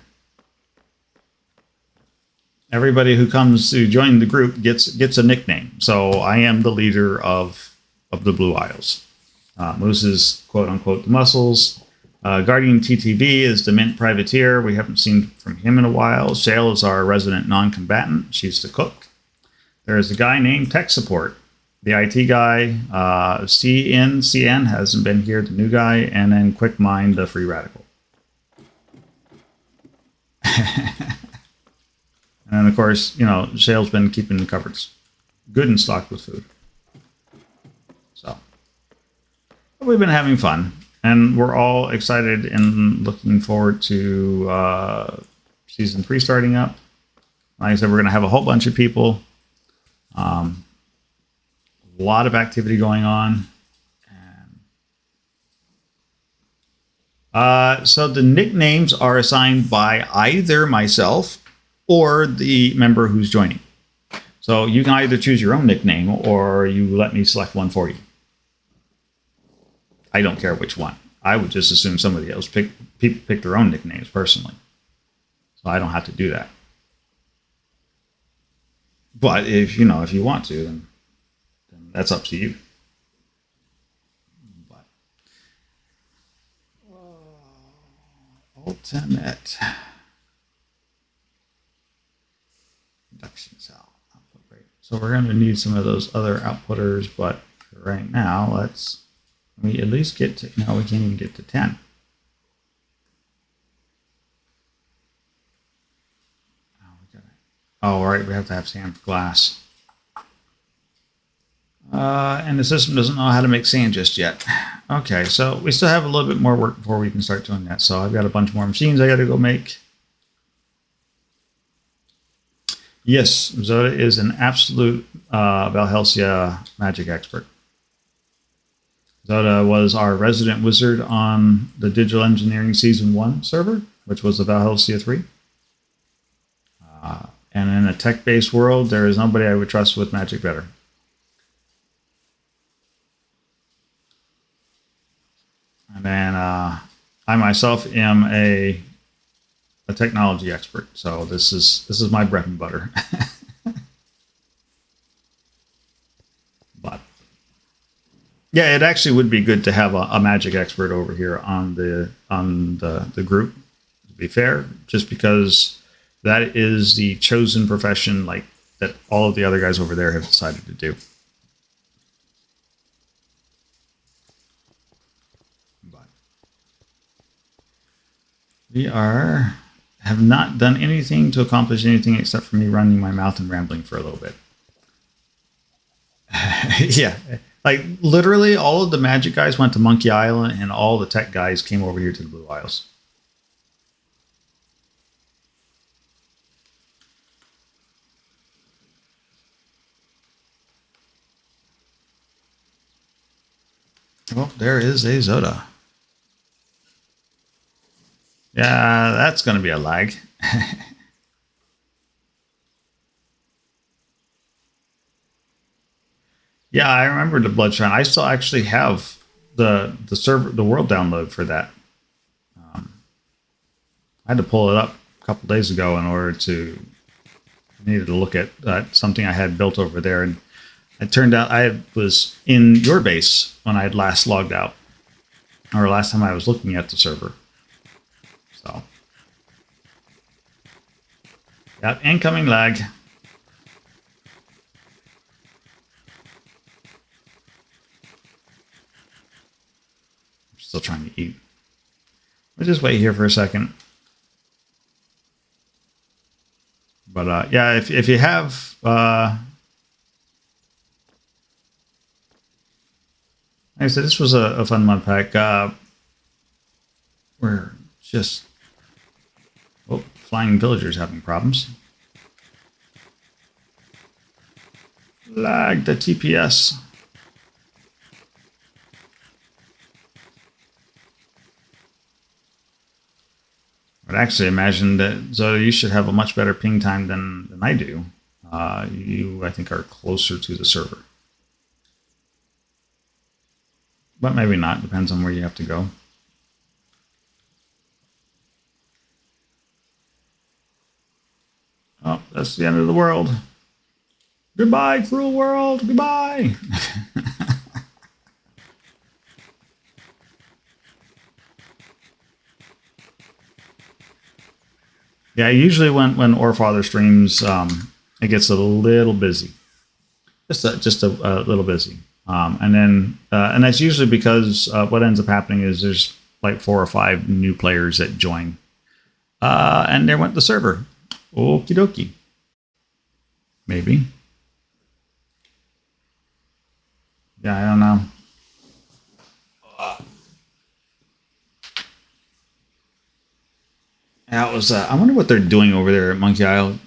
everybody who comes to join the group gets a nickname. So I am the leader of the Blue Isles. Moose is quote unquote the muscles. Guardian TTV is the Mint Privateer. We haven't seen from him in a while. Shale is our resident non-combatant. She's the cook. There's a guy named Tech Support, the IT guy. CN hasn't been here, the new guy, and then Quick Mind, the free radical. And of course, Shale's been keeping the cupboards good and stocked with food. So we've been having fun, and we're all excited and looking forward to season 3 starting up. Like I said, we're going to have a whole bunch of people. A lot of activity going on. So the nicknames are assigned by either myself or the member who's joining. So you can either choose your own nickname or you let me select one for you. I don't care which one. I would just assume somebody else pick their own nicknames personally. So I don't have to do that. But if you want to, then that's up to you. But ultimate induction cell output rate. So we're going to need some of those other outputters, but for right now, let me at least get to. No, we can't even get to 10. Oh, right, we have to have sand for glass. And the system doesn't know how to make sand just yet. Okay, so we still have a little bit more work before we can start doing that. So I've got a bunch more machines I got to go make. Yes, Zoda is an absolute Valhelsia magic expert. Zoda was our resident wizard on the Digital Engineering Season 1 server, which was the Valhelsia 3. And in a tech-based world, there is nobody I would trust with magic better. And then I myself am a technology expert, so this is my bread and butter. But yeah, it actually would be good to have a magic expert over here on the group. To be fair, just because that is the chosen profession, like that all of the other guys over there have decided to do. But we have not done anything to accomplish anything except for me running my mouth and rambling for a little bit. Yeah, like literally all of the magic guys went to Monkey Island and all the tech guys came over here to the Blue Isles. Well, there is a Zoda. Yeah, that's going to be a lag. Yeah, I remember the Bloodshrine. I still actually have the server, the world download for that. I had to pull it up a couple days ago in order to. I needed to look at something I had built over there, and it turned out I was in your base when I had last logged out, or last time I was looking at the server. So, yeah, incoming lag. I'm still trying to eat. Let's just wait here for a second. But yeah, if you have like I said, this was a fun mod pack. We're just flying villagers having problems. Lag the TPS. I'd actually imagine that Zoda, you should have a much better ping time than I do. You, I think, are closer to the server. But maybe not. Depends on where you have to go. Oh, that's the end of the world. Goodbye, cruel world. Goodbye. Yeah, usually when Orfather streams, it gets a little busy. Just a little busy. And that's usually because what ends up happening is there's like 4 or 5 new players that join. And there went the server. Okie dokie. Maybe. Yeah, I don't know. That was. I wonder what they're doing over there at Monkey Island.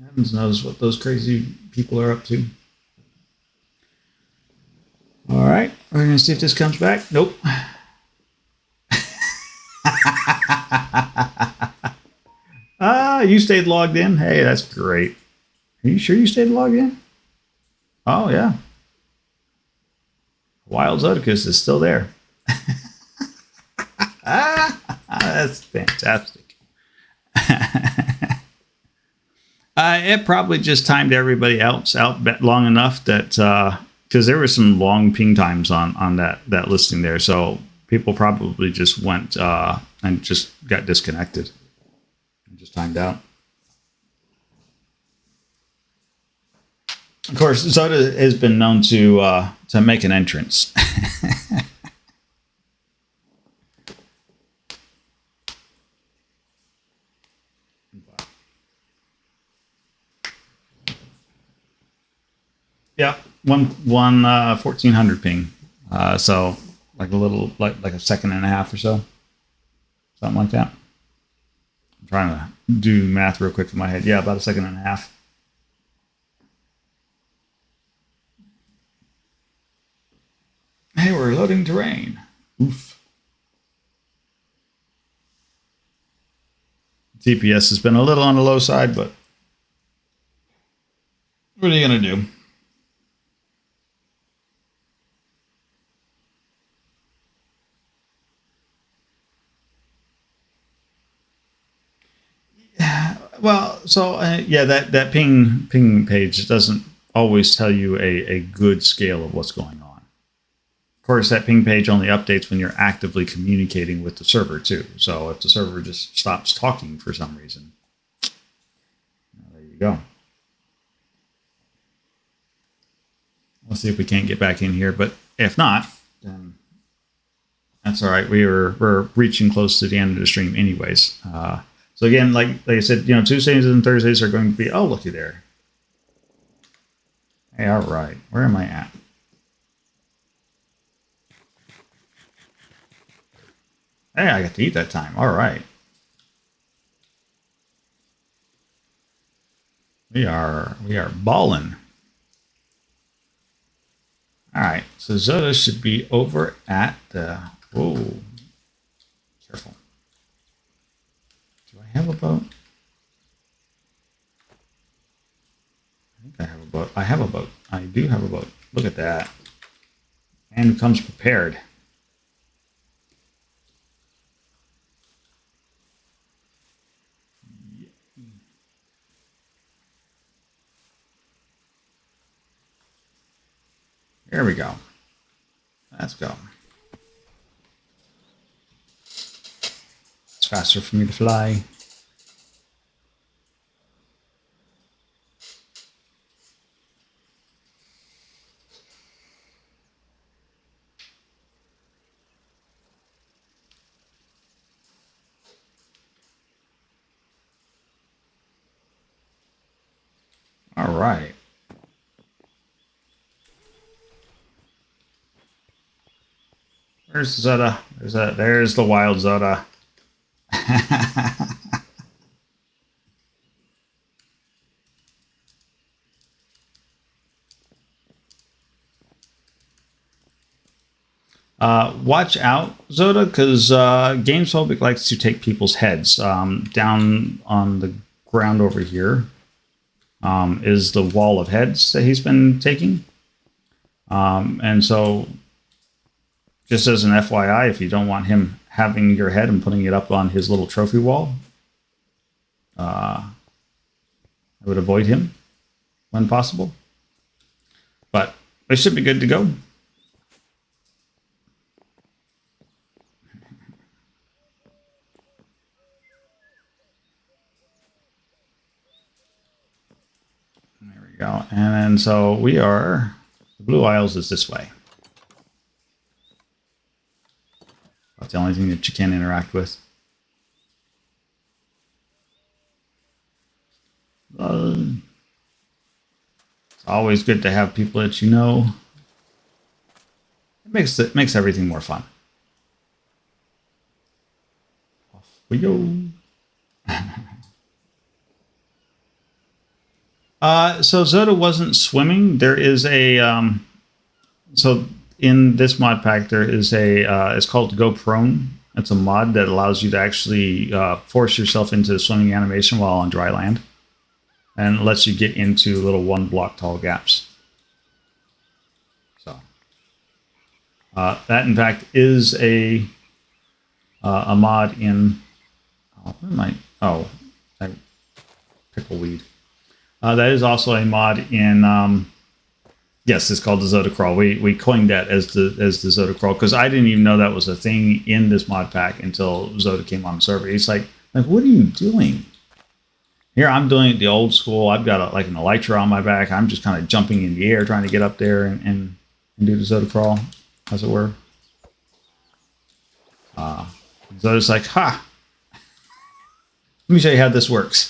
Heavens knows what those crazy people are up to. All right, we're gonna see if this comes back. Nope. You stayed logged in. Hey, that's great. Are you sure you stayed logged in? Oh, yeah. Wild Zodicus is still there. That's fantastic. It probably just timed everybody else out long enough that because there were some long ping times on that listing there, so people probably just went and just got disconnected and just timed out. Of course, Zoda has been known to make an entrance. Yeah, 1400 ping. So like a little like a second and a half or so, something like that. I'm trying to do math real quick in my head. Yeah, about a second and a half. Hey, we're loading terrain. Oof. TPS has been a little on the low side, but what are you gonna do? Well, so yeah, that ping page doesn't always tell you a good scale of what's going on. Of course, that ping page only updates when you're actively communicating with the server too. So if the server just stops talking for some reason, there you go. Let's see if we can't get back in here, but if not, then that's all right. We're reaching close to the end of the stream anyways. So again, like I said, Tuesdays and Thursdays are going to be, oh, looky there. Hey, all right. Where am I at? Hey, I got to eat that time. All right. We are balling. All right. So Zoda should be over at the, whoa, careful. Do I have a boat? I think I have a boat. I have a boat. I do have a boat. Look at that. And who comes prepared. There we go. Let's go. It's faster for me to fly. All right. Where's Zoda? There's the wild Zoda. Watch out, Zoda, because Gamesphobic likes to take people's heads. Down on the ground over here is the wall of heads that he's been taking. And so, just as an FYI, if you don't want him having your head and putting it up on his little trophy wall, I would avoid him when possible. But they should be good to go. There we go. And then so we are, the Blue Isles is this way. That's the only thing that you can interact with. It's always good to have people that you know. It makes everything more fun. Off we go. So Zoda wasn't swimming. There is a so in this mod pack there is a it's called Go Prone. It's a mod that allows you to actually force yourself into the swimming animation while on dry land. and lets you get into little 1 block tall gaps. So that in fact is a mod in pickleweed. That is also a mod in yes, it's called the Zoda Crawl. We coined that as the Zoda Crawl because I didn't even know that was a thing in this mod pack until Zoda came on the server. He's like, what are you doing? Here I'm doing it the old school. I've got like an elytra on my back. I'm just kind of jumping in the air trying to get up there and do the Zoda Crawl, as it were. Zoda's like, ha! Let me show you how this works.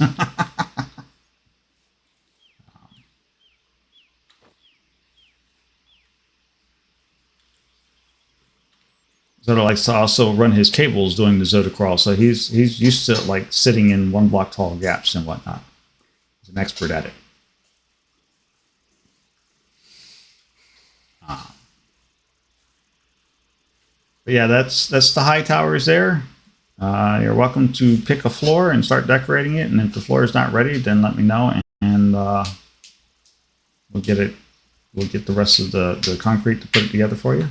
Zoda likes to also run his cables doing the Zoda Crawl, so he's used to like sitting in 1 block tall gaps and whatnot. He's an expert at it. But yeah, that's the high towers there. You're welcome to pick a floor and start decorating it, and if the floor is not ready, then let me know, and we'll get it. We'll get the rest of the concrete to put it together for you.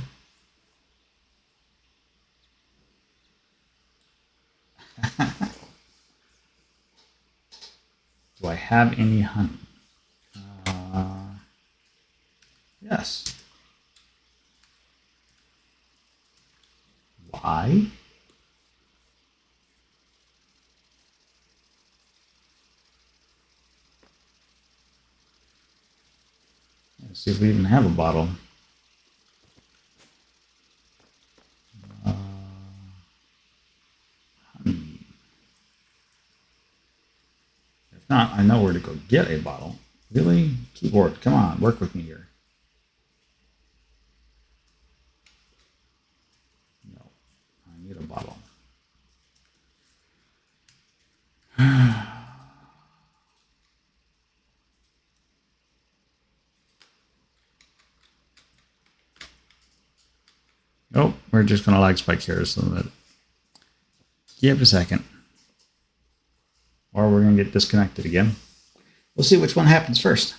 Do I have any honey? Yes. Why? Let's see if we even have a bottle. Honey. If not, I know where to go get a bottle. Really? Keyboard, come on, work with me here. No, I need a bottle. Nope, we're just going to lag spike here so that. Give a second. Or we're going to get disconnected again. We'll see which one happens first.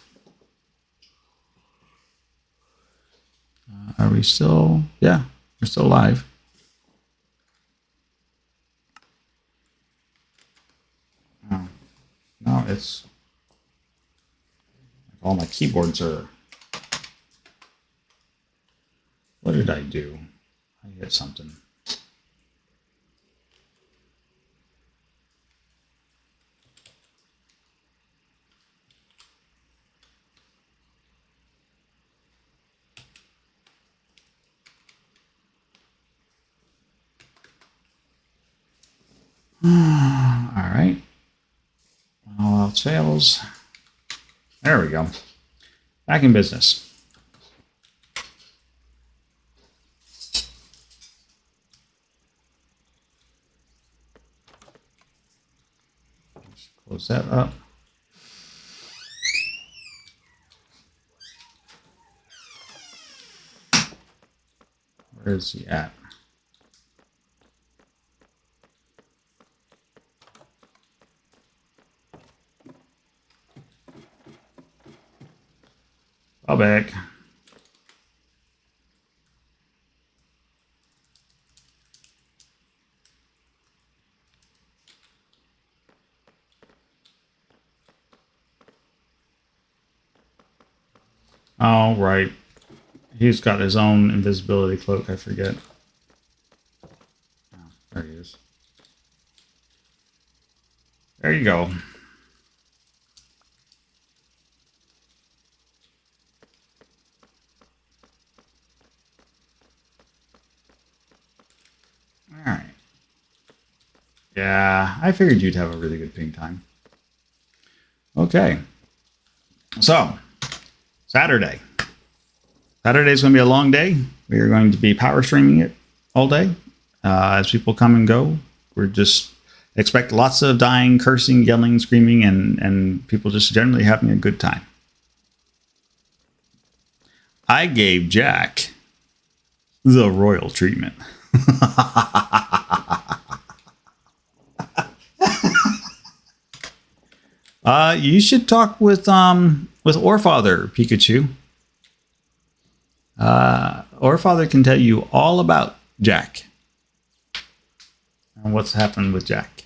Are we still? Yeah, we're still live. Oh, no, it's all my keyboards are. What did I do? I hit something. All right. All else fails. There we go. Back in business. Let's close that up. Where is he at? Fall back. Oh, right. He's got his own invisibility cloak, I forget. Oh, there he is. There you go. Alright. Yeah, I figured you'd have a really good ping time. Okay. So, Saturday. Saturday's going to be a long day. We are going to be power streaming it all day. As people come and go, we're just expect lots of dying, cursing, yelling, screaming, and people just generally having a good time. I gave Jack the royal treatment. You should talk with Orfather, Pikachu. Orfather can tell you all about Jack and what's happened with Jack.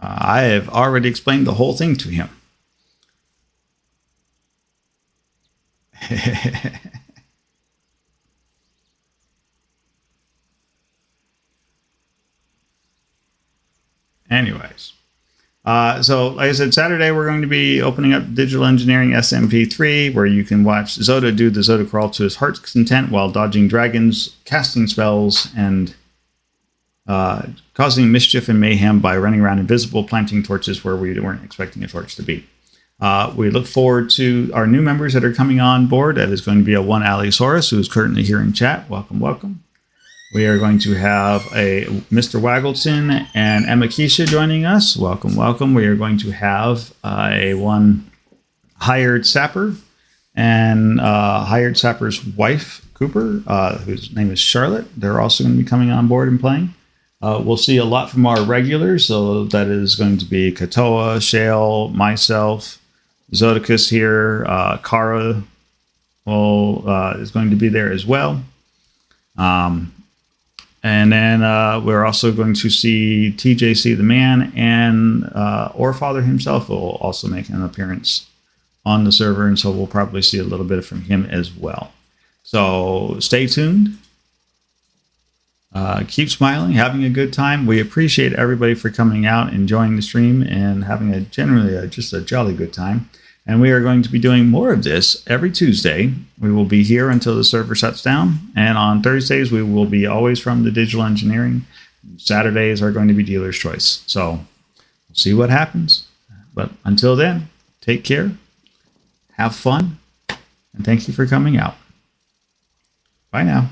I have already explained the whole thing to him. Anyways, so like I said, Saturday we're going to be opening up Digital Engineering SMP3, where you can watch Zoda do the Zoda crawl to his heart's content while dodging dragons, casting spells, and causing mischief and mayhem by running around invisible, planting torches where we weren't expecting a torch to be. We look forward to our new members that are coming on board. That is going to be a one Allosaurus, who is currently here in chat. Welcome, welcome. We are going to have a Mr. Waggleton and Emma Keisha joining us. Welcome, welcome. We are going to have a one hired sapper and hired sapper's wife, Cooper, whose name is Charlotte. They're also going to be coming on board and playing. We'll see a lot from our regulars. So that is going to be Katoa, Shale, myself, Zodicus here, Kara is going to be there as well. And then we're also going to see TJC the man, and Orfather himself will also make an appearance on the server, and so we'll probably see a little bit from him as well. So stay tuned. Keep smiling, having a good time. We appreciate everybody for coming out, enjoying the stream, and having just a jolly good time. And we are going to be doing more of this every Tuesday. We will be here until the server shuts down. And on Thursdays, we will be always from the Digital Engineering. Saturdays are going to be Dealer's Choice. So we'll see what happens. But until then, take care, have fun, and thank you for coming out. Bye now.